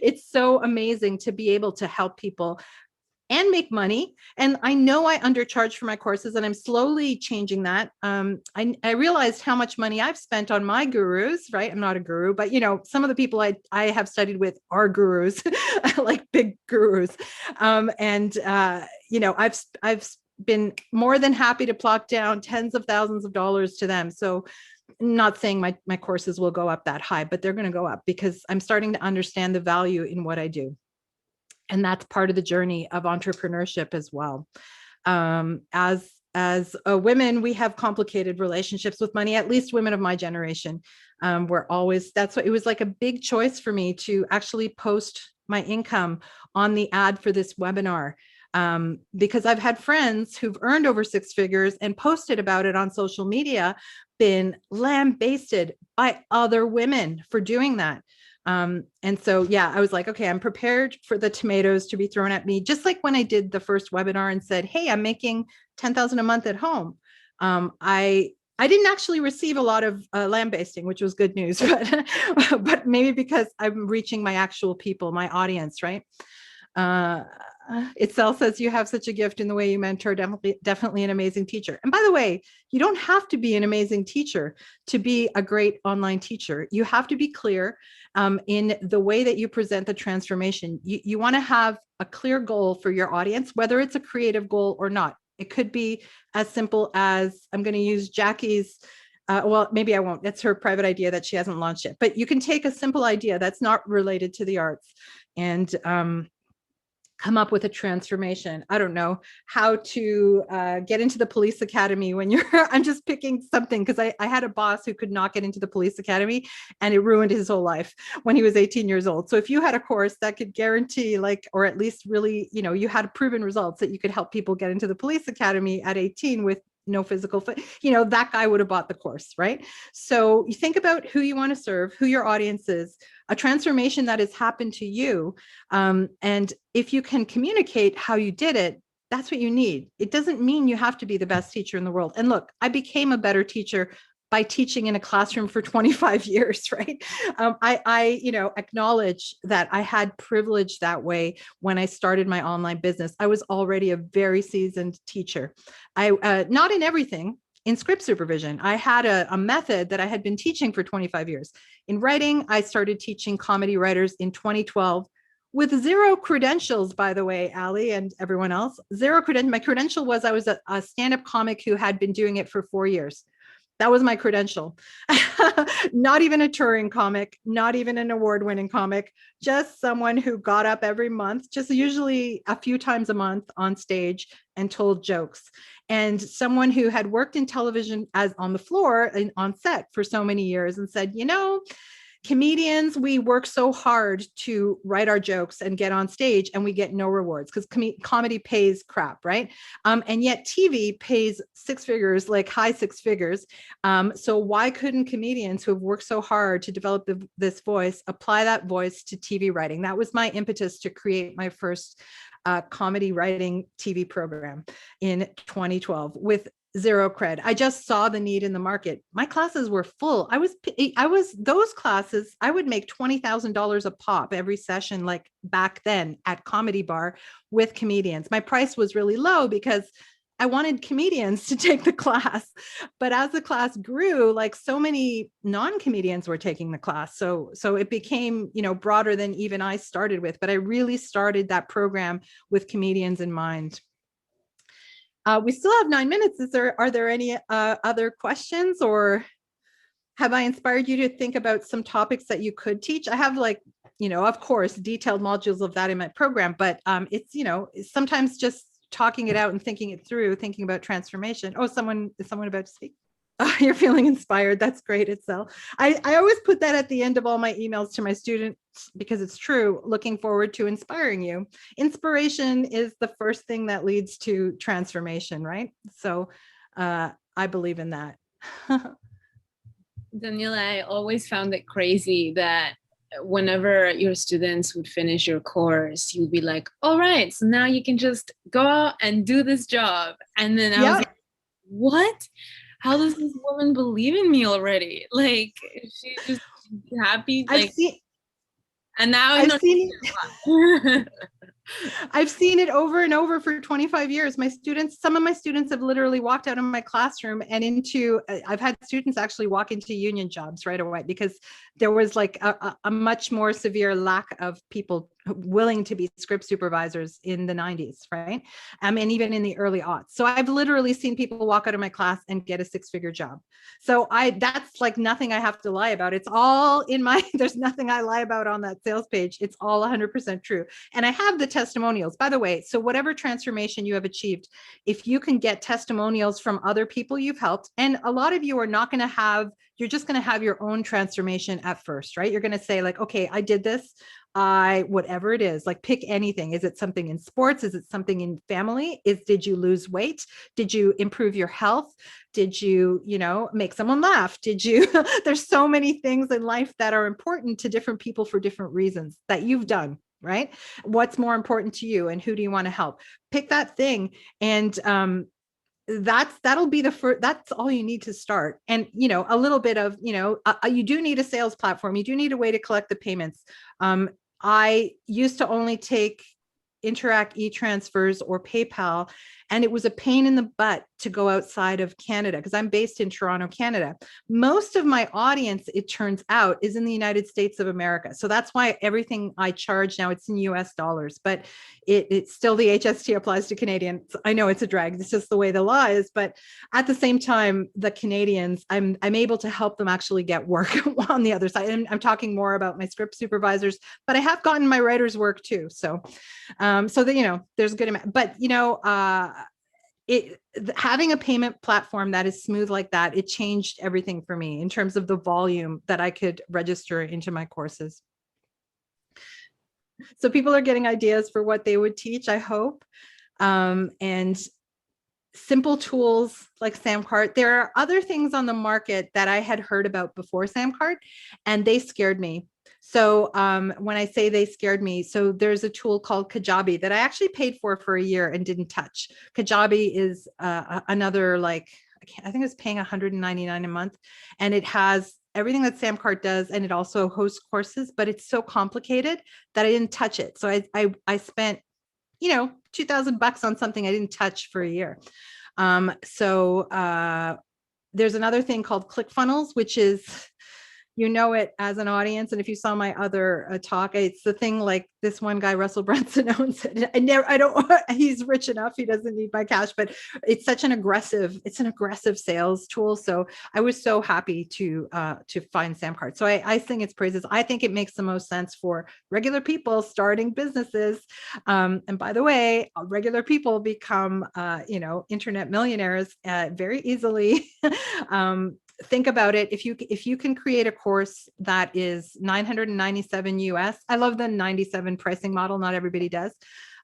It's so amazing to be able to help people and make money. And I know I undercharge for my courses, and I'm slowly changing that. I realized how much money I've spent on my gurus, right? I'm not a guru, but some of the people I have studied with are gurus, like big gurus. I've been more than happy to plop down tens of thousands of dollars to them. So not saying my courses will go up that high, but they're going to go up because I'm starting to understand the value in what I do. And that's part of the journey of entrepreneurship as well. As women, we have complicated relationships with money, at least women of my generation. It was like a big choice for me to actually post my income on the ad for this webinar. Because I've had friends who've earned over 6 figures and posted about it on social media, been lambasted by other women for doing that. And so, yeah, I was like, okay, I'm prepared for the tomatoes to be thrown at me. Just like when I did the first webinar and said, hey, I'm making 10,000 a month at home. I didn't actually receive a lot of lambasting, which was good news, but maybe because I'm reaching my actual people, my audience, right? Itself says you have such a gift in the way you mentor, definitely an amazing teacher. And by the way, you don't have to be an amazing teacher to be a great online teacher. You have to be clear in the way that you present the transformation. You want to have a clear goal for your audience, whether it's a creative goal or not. It could be as simple as, I'm going to use Jackie's, well, maybe I won't. That's her private idea that she hasn't launched yet. But you can take a simple idea that's not related to the arts and come up with a transformation. I don't know how to get into the police academy when you're, I'm just picking something because I had a boss who could not get into the police academy and it ruined his whole life when he was 18 years old. So if you had a course that could guarantee or at least really, you had proven results that you could help people get into the police academy at 18 with no physical, that guy would have bought the course, right? So you think about who you want to serve, who your audience is, a transformation that has happened to you. And if you can communicate how you did it, that's what you need. It doesn't mean you have to be the best teacher in the world. And look, I became a better teacher by teaching in a classroom for 25 years, right? I acknowledge that I had privilege that way when I started my online business. I was already a very seasoned teacher. Not in everything. In script supervision, I had a method that I had been teaching for 25 years. In writing, I started teaching comedy writers in 2012 with 0 credentials, by the way, Ali and everyone else. 0 credentials. My credential was I was a stand-up comic who had been doing it for 4 years. That was my credential. Not even a touring comic, not even an award-winning comic, just someone who got up every month, just usually a few times a month on stage and told jokes. And someone who had worked in television as on the floor and on set for so many years and said, comedians, we work so hard to write our jokes and get on stage and we get no rewards because comedy pays crap, right? And yet TV pays six figures, like high six figures. So why couldn't comedians who have worked so hard to develop this voice apply that voice to TV writing? That was my impetus to create my first comedy writing TV program in 2012 with zero cred. I just saw the need in the market. My classes were full. Those classes, I would make $20,000 a pop every session, like back then at Comedy Bar with comedians. My price was really low because I wanted comedians to take the class. But as the class grew, like so many non-comedians were taking the class. So it became, broader than even I started with, but I really started that program with comedians in mind. We still have 9 minutes. Are there any other questions, or have I inspired you to think about some topics that you could teach? I have of course, detailed modules of that in my program, but it's sometimes just talking it out and thinking it through, thinking about transformation. Oh, is someone about to speak? Oh, you're feeling inspired. That's great, Itzel. I always put that at the end of all my emails to my students because it's true. Looking forward to inspiring you. Inspiration is the first thing that leads to transformation, right? So I believe in that. Daniela, I always found it crazy that whenever your students would finish your course, you'd be like, all right, so now you can just go out and do this job. And then I was like, what? How does this woman believe in me already? Like, she's just happy. And now I've seen it over and over for 25 years. Some of my students have literally walked out of my classroom and I've had students actually walk into union jobs right away because there was like a much more severe lack of people willing to be script supervisors in the 90s, right? And even in the early aughts. So I've literally seen people walk out of my class and get a six-figure job. So that's like nothing I have to lie about. It's all there's nothing I lie about on that sales page. It's all 100% true. And I have the testimonials, by the way. So whatever transformation you have achieved, if you can get testimonials from other people you've helped, and a lot of you are not going to have, you're just going to have your own transformation at first, right? You're going to say like, okay, I did this. Whatever it is, like pick anything. Is it something in sports? Is it something in family? Did you lose weight? Did you improve your health? Did you, make someone laugh? There's so many things in life that are important to different people for different reasons that you've done, right? What's more important to you and who do you want to help? Pick that thing. And, that'll be the first, that's all you need to start. And, a little bit of, you do need a sales platform. You do need a way to collect the payments. I used to only take Interact e-transfers or PayPal, and it was a pain in the butt to go outside of Canada because I'm based in Toronto, Canada. Most of my audience, it turns out, is in the United States of America. So that's why everything I charge now, it's in US dollars, but it's still the HST applies to Canadians. I know it's a drag. It's just the way the law is. But at the same time, the Canadians, I'm able to help them actually get work on the other side. And I'm talking more about my script supervisors, but I have gotten my writer's work too. So that, there's a good amount, but having a payment platform that is smooth like that, it changed everything for me in terms of the volume that I could register into my courses. So people are getting ideas for what they would teach, I hope. And simple tools like Samcart. There are other things on the market that I had heard about before Samcart, and they scared me. So when I say they scared me, so there's a tool called Kajabi that I actually paid for a year and didn't touch. Kajabi is another, like, I think it was paying $199 a month, and it has everything that Samcart does, and it also hosts courses, but it's so complicated that I didn't touch it. So I spent, $2,000 on something I didn't touch for a year. There's another thing called ClickFunnels, which is you know it as an audience. And if you saw my other talk, it's the thing like this one guy, Russell Brunson, owns it. I don't, he's rich enough. He doesn't need my cash, but it's an aggressive sales tool. So I was so happy to find Samcart. So I sing its praises. I think it makes the most sense for regular people starting businesses. And by the way, regular people become, internet millionaires very easily. Think about it. If you can create a course that is 997 US, I love the 97 pricing model. Not everybody does.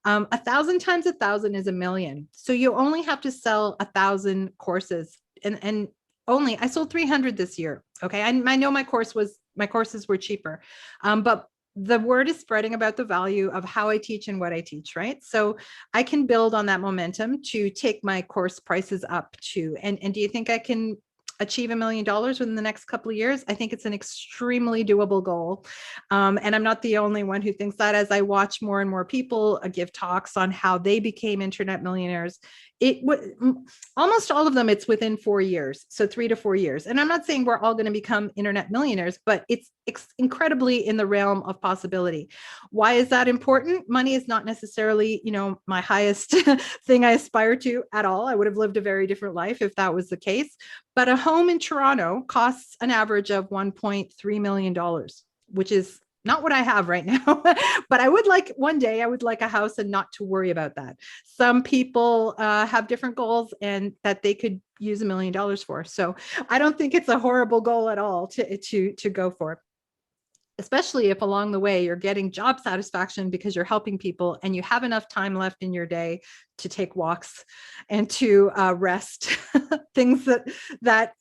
1,000 times 1,000 is 1,000,000. So you only have to sell 1,000 courses, and only I sold 300 this year. Okay, I know my courses were cheaper, but the word is spreading about the value of how I teach and what I teach, right? So I can build on that momentum to take my course prices up to, and do you think I can achieve $1 million within the next couple of years? I think it's an extremely doable goal. And I'm not the only one who thinks that. As I watch more and more people give talks on how they became internet millionaires, almost all of them, it's within 4 years. So 3 to 4 years. And I'm not saying we're all going to become internet millionaires, but it's incredibly in the realm of possibility. Why is that important? Money is not necessarily, my highest thing I aspire to at all. I would have lived a very different life if that was the case. But a home in Toronto costs an average of $1.3 million, which is not what I have right now. But one day I would like a house and not to worry about that. Some people have different goals and that they could use $1 million for. So I don't think it's a horrible goal at all to go for, especially if along the way you're getting job satisfaction because you're helping people and you have enough time left in your day to take walks and to rest. Things that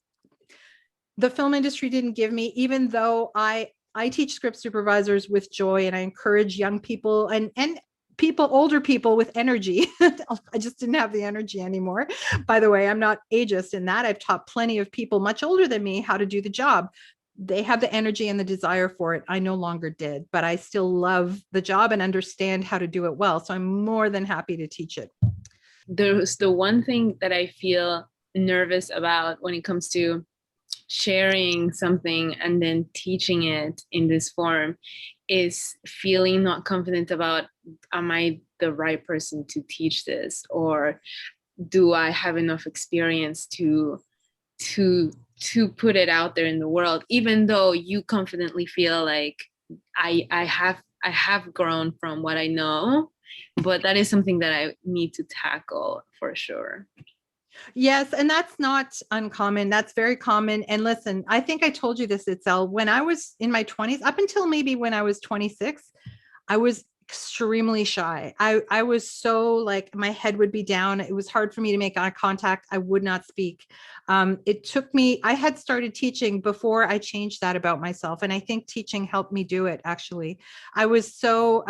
the film industry didn't give me, even though I teach script supervisors with joy, and I encourage young people and older people with energy. I just didn't have the energy anymore. By the way, I'm not ageist in that. I've taught plenty of people much older than me how to do the job. They have the energy and the desire for it. I no longer did, but I still love the job and understand how to do it well. So I'm more than happy to teach it. There's the one thing that I feel nervous about when it comes to sharing something and then teaching it in this form is feeling not confident about, am I the right person to teach this? Or do I have enough experience to put it out there in the world, even though you confidently feel like I have grown from what I know, but that is something that I need to tackle for sure. Yes. And that's not uncommon. That's very common. And listen, I think I told you this, Itzel, when I was in my 20s, up until maybe when I was 26, I was extremely shy. I was so like, my head would be down. It was hard for me to make eye contact. I would not speak. It took me, I had started teaching before I changed that about myself. And I think teaching helped me do it. Actually, I was so,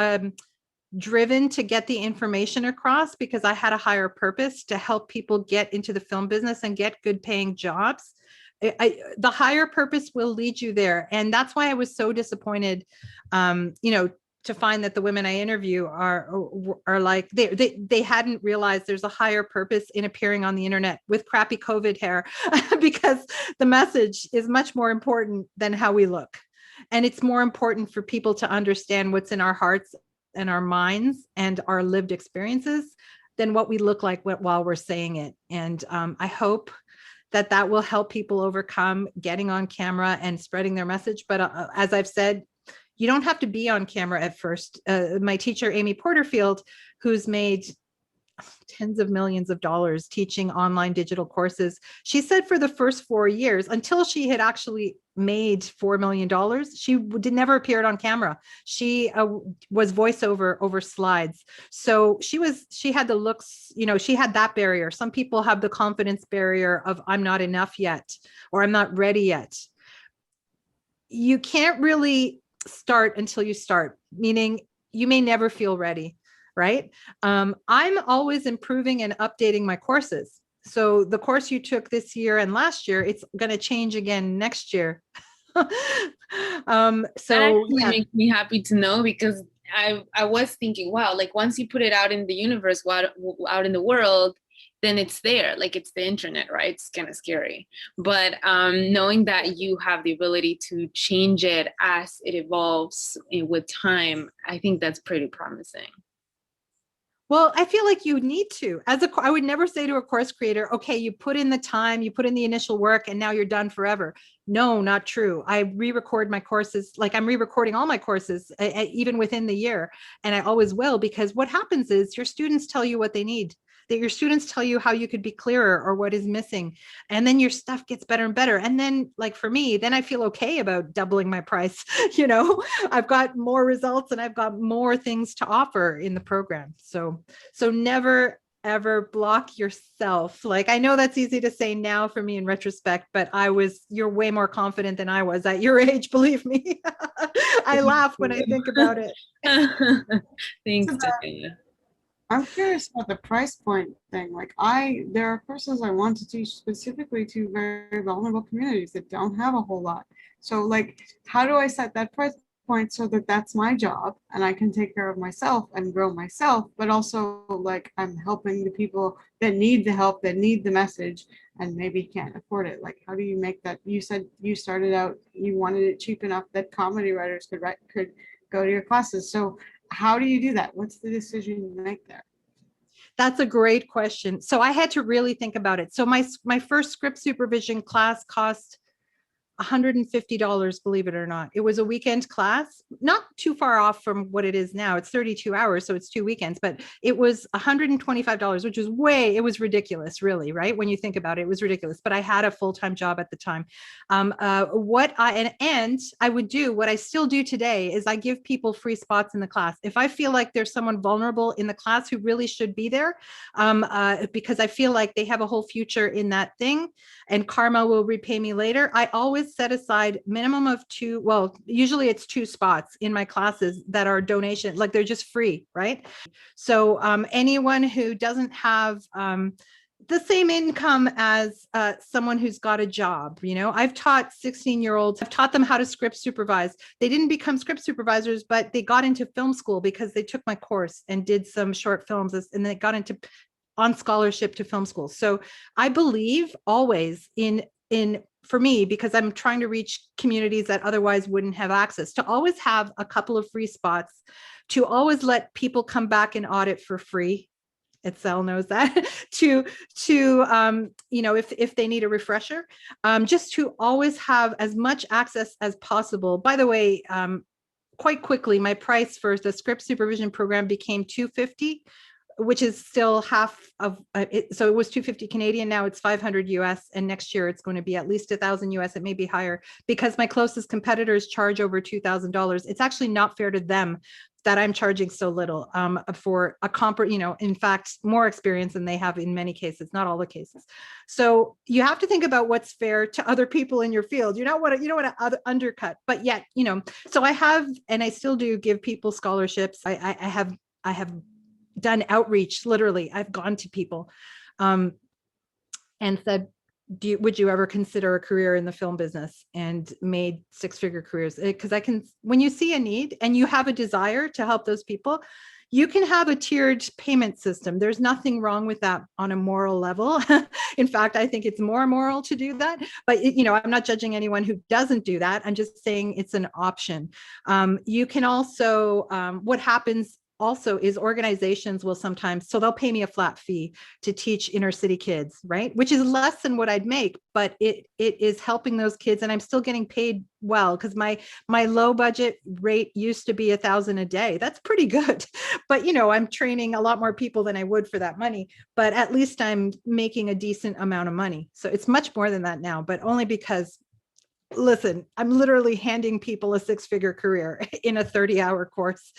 driven to get the information across because I had a higher purpose to help people get into the film business and get good paying jobs. The higher purpose will lead you there. And that's why I was so disappointed, to find that the women I interview are like, they hadn't realized there's a higher purpose in appearing on the internet with crappy COVID hair because the message is much more important than how we look. And it's more important for people to understand what's in our hearts and our minds and our lived experiences than what we look like while we're saying it. And I hope that will help people overcome getting on camera and spreading their message. But as I've said, you don't have to be on camera at first. My teacher, Amy Porterfield, who's made tens of millions of dollars teaching online digital courses, she said for the first 4 years, until she had actually made $4 million, she never appeared on camera. She was voiceover over slides. So she had the looks, she had that barrier. Some people have the confidence barrier of I'm not enough yet, or I'm not ready yet. You can't really start until you start, meaning you may never feel ready. Right? I'm always improving and updating my courses. So the course you took this year and last year, it's going to change again next year. So that actually makes me happy to know, because I was thinking, wow, like once you put it out in the universe, out in the world, then it's there, like it's the internet, right? It's kind of scary. But knowing that you have the ability to change it as it evolves with time, I think that's pretty promising. Well, I feel like you need to, I would never say to a course creator, okay, you put in the time, you put in the initial work, and now you're done forever. No, not true. I re-record my courses. Like I'm re-recording all my courses, even within the year. And I always will, because what happens is your students tell you what they need, that your students tell you how you could be clearer or what is missing. And then your stuff gets better and better. And then like for me, then I feel okay about doubling my price. I've got more results and I've got more things to offer in the program. So never ever block yourself. Like I know that's easy to say now for me in retrospect, but you're way more confident than I was at your age, believe me. I laugh when I think about it. Thanks, Tiffany. I'm curious about the price point thing. Like there are courses I want to teach specifically to very vulnerable communities that don't have a whole lot. So like, how do I set that price point so that that's my job and I can take care of myself and grow myself, but also like I'm helping the people that need the help, that need the message and maybe can't afford it. Like, how do you make that? You said you started out, you wanted it cheap enough that comedy writers could go to your classes. So how do you do that? What's the decision you make there? That's a great question. So I had to really think about it. So my first script supervision class cost $150, believe it or not. It was a weekend class, not too far off from what it is now. It's 32 hours, so it's 2 weekends, but it was $125, which is it was ridiculous, really, right? When you think about it, it was ridiculous, but I had a full-time job at the time. And I would do, what I still do today is I give people free spots in the class. If I feel like there's someone vulnerable in the class who really should be there, because I feel like they have a whole future in that thing and karma will repay me later, I always set aside minimum of usually it's 2 spots in my classes that are donation, like they're just free, right? So anyone who doesn't have the same income as someone who's got a job, I've taught 16-year-olds, I've taught them how to script supervise. They didn't become script supervisors, but they got into film school because they took my course and did some short films, and they got into on scholarship to film school. So I believe always in for me, because I'm trying to reach communities that otherwise wouldn't have access, to always have a couple of free spots, to always let people come back and audit for free. Excel knows that. If they need a refresher, just to always have as much access as possible. By the way, quite quickly, my price for the script supervision program became $250, which is still half of it. So it was 250 Canadian. Now it's 500 US. And next year it's going to be at least 1,000 US. It may be higher because my closest competitors charge over $2,000. It's actually not fair to them that I'm charging so little for a in fact, more experience than they have in many cases, not all the cases. So you have to think about what's fair to other people in your field. You don't want to undercut, but yet, so I have, and I still do give people scholarships. I have done outreach. Literally, I've gone to people and said, would you ever consider a career in the film business, and made 6-figure careers? Because when you see a need and you have a desire to help those people, you can have a tiered payment system. There's nothing wrong with that on a moral level. In fact, I think it's more moral to do that. But, I'm not judging anyone who doesn't do that. I'm just saying it's an option. You can also, what happens also is organizations will sometimes, so they'll pay me a flat fee to teach inner city kids, right? Which is less than what I'd make, but it is helping those kids, and I'm still getting paid well, because my low budget rate used to be $1,000 a day. That's pretty good. But I'm training a lot more people than I would for that money, but at least I'm making a decent amount of money. So it's much more than that now, but only because, listen, I'm literally handing people a 6-figure career in a 30-hour course.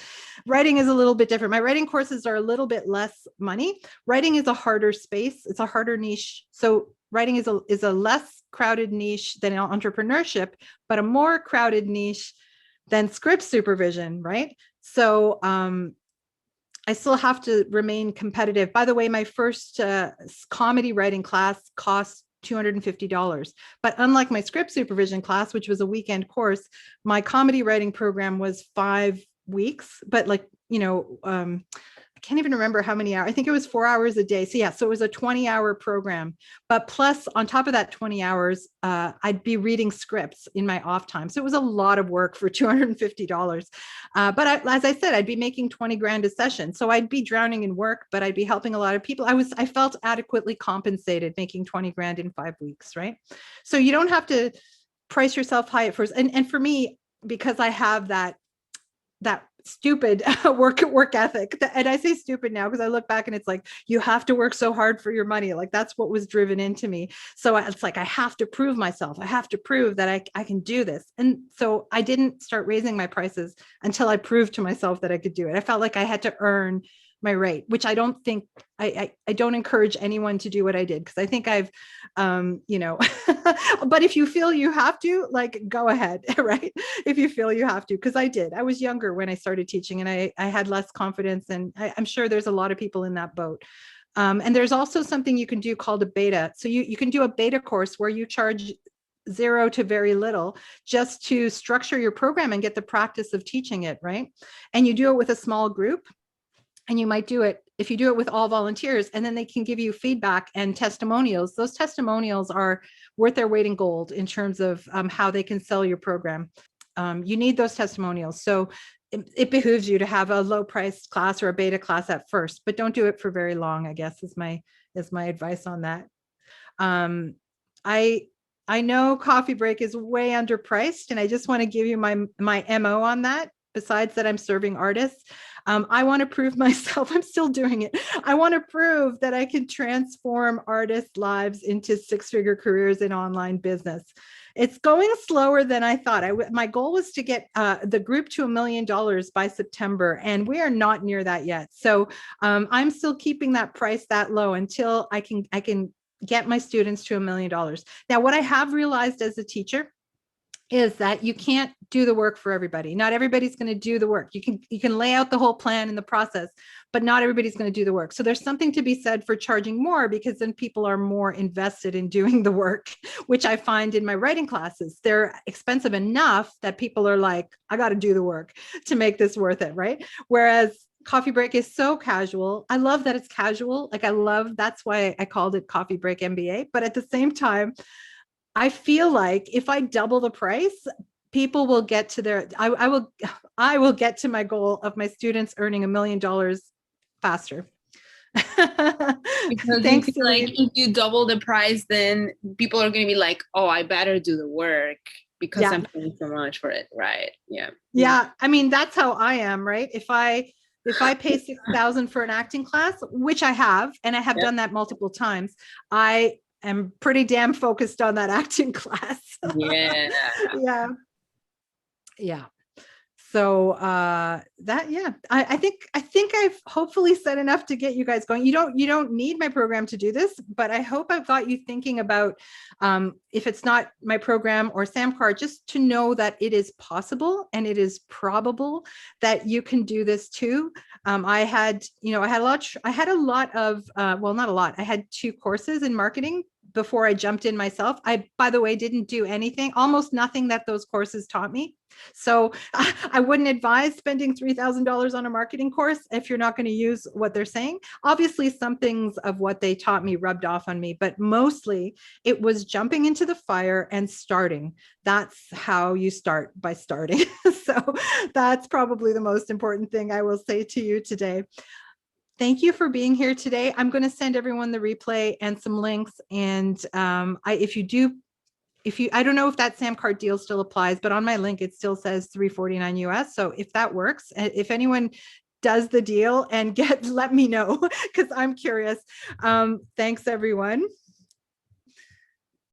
Writing is a little bit different. My writing courses are a little bit less money. Writing is a harder space. It's a harder niche. So writing is a less crowded niche than entrepreneurship, but a more crowded niche than script supervision, right? So I still have to remain competitive. By the way, my first comedy writing class cost $250. But unlike my script supervision class, which was a weekend course, my comedy writing program was 5 weeks. But can't even remember how many hours. I think it was 4 hours a day. So yeah, so it was a 20-hour program, but plus on top of that 20 hours, I'd be reading scripts in my off time. So it was a lot of work for $250. But as I said, I'd be making 20 grand a session. So I'd be drowning in work, but I'd be helping a lot of people. I felt adequately compensated making 20 grand in 5 weeks, right? So you don't have to price yourself high at first. And for me, because I have that stupid work ethic. And I say stupid now because I look back and it's like, you have to work so hard for your money. Like that's what was driven into me. So it's like, I have to prove myself. I have to prove that I can do this. And so I didn't start raising my prices until I proved to myself that I could do it. I felt like I had to earn my rate, which I don't think, I don't encourage anyone to do what I did. Cause I think I've, but if you feel you have to, like, go ahead, right? If you feel you have to, cause I did. I was younger when I started teaching and I had less confidence, and I'm sure there's a lot of people in that boat. And there's also something you can do called a beta. So you can do a beta course where you charge zero to very little just to structure your program and get the practice of teaching it, right? And you do it with a small group. And you might do it, if you do it with all volunteers, and then they can give you feedback and testimonials. Those testimonials are worth their weight in gold in terms of how they can sell your program. You need those testimonials. So it behooves you to have a low priced class or a beta class at first, but don't do it for very long, I guess is my advice on that. I know Coffee Break is way underpriced, and I just want to give you my MO on that. Besides that, I'm serving artists. I want to prove myself. I'm still doing it. I want to prove that I can transform artists' lives into six-figure careers in online business. It's going slower than I thought. My goal was to get the group to $1 million by September, and we are not near that yet. So I'm still keeping that price that low until I can get my students to $1 million. Now, what I have realized as a teacher is that you can't do the work for everybody. Not everybody's going to do the work. You can lay out the whole plan and the process, but not everybody's going to do the work. So there's something to be said for charging more, because then people are more invested in doing the work, which I find in my writing classes. They're expensive enough that people are like, I got to do the work to make this worth it, right? Whereas Coffee Break is so casual. I love that it's casual. Like that's why I called it Coffee Break MBA. But at the same time, I feel like if I double the price, people will get to I will get to my goal of my students earning $1 million faster. Because Thanks, like if you double the price, then people are going to be like, oh, I better do the work because I'm paying so much for it. Right. Yeah. Yeah. I mean, that's how I am, right? If I pay $6,000 for an acting class, which I have, and I have done that multiple times, I'm pretty damn focused on that acting class. Yeah. So I think I've hopefully said enough to get you guys going. You don't need my program to do this, but I hope I've got you thinking about if it's not my program or SamCard, just to know that it is possible and it is probable that you can do this too. I had a lot of, not a lot. I had 2 courses in marketing before I jumped in myself. I, by the way, didn't do almost nothing that those courses taught me. So I wouldn't advise spending $3,000 on a marketing course if you're not going to use what they're saying. Obviously, some things of what they taught me rubbed off on me, but mostly it was jumping into the fire and starting. That's how you start, by starting. So that's probably the most important thing I will say to you today. Thank you for being here today. I'm going to send everyone the replay and some links. And I don't know if that SamCard deal still applies, but on my link, it still says $349 US. So if that works, if anyone does the deal and let me know, because I'm curious. Thanks, everyone.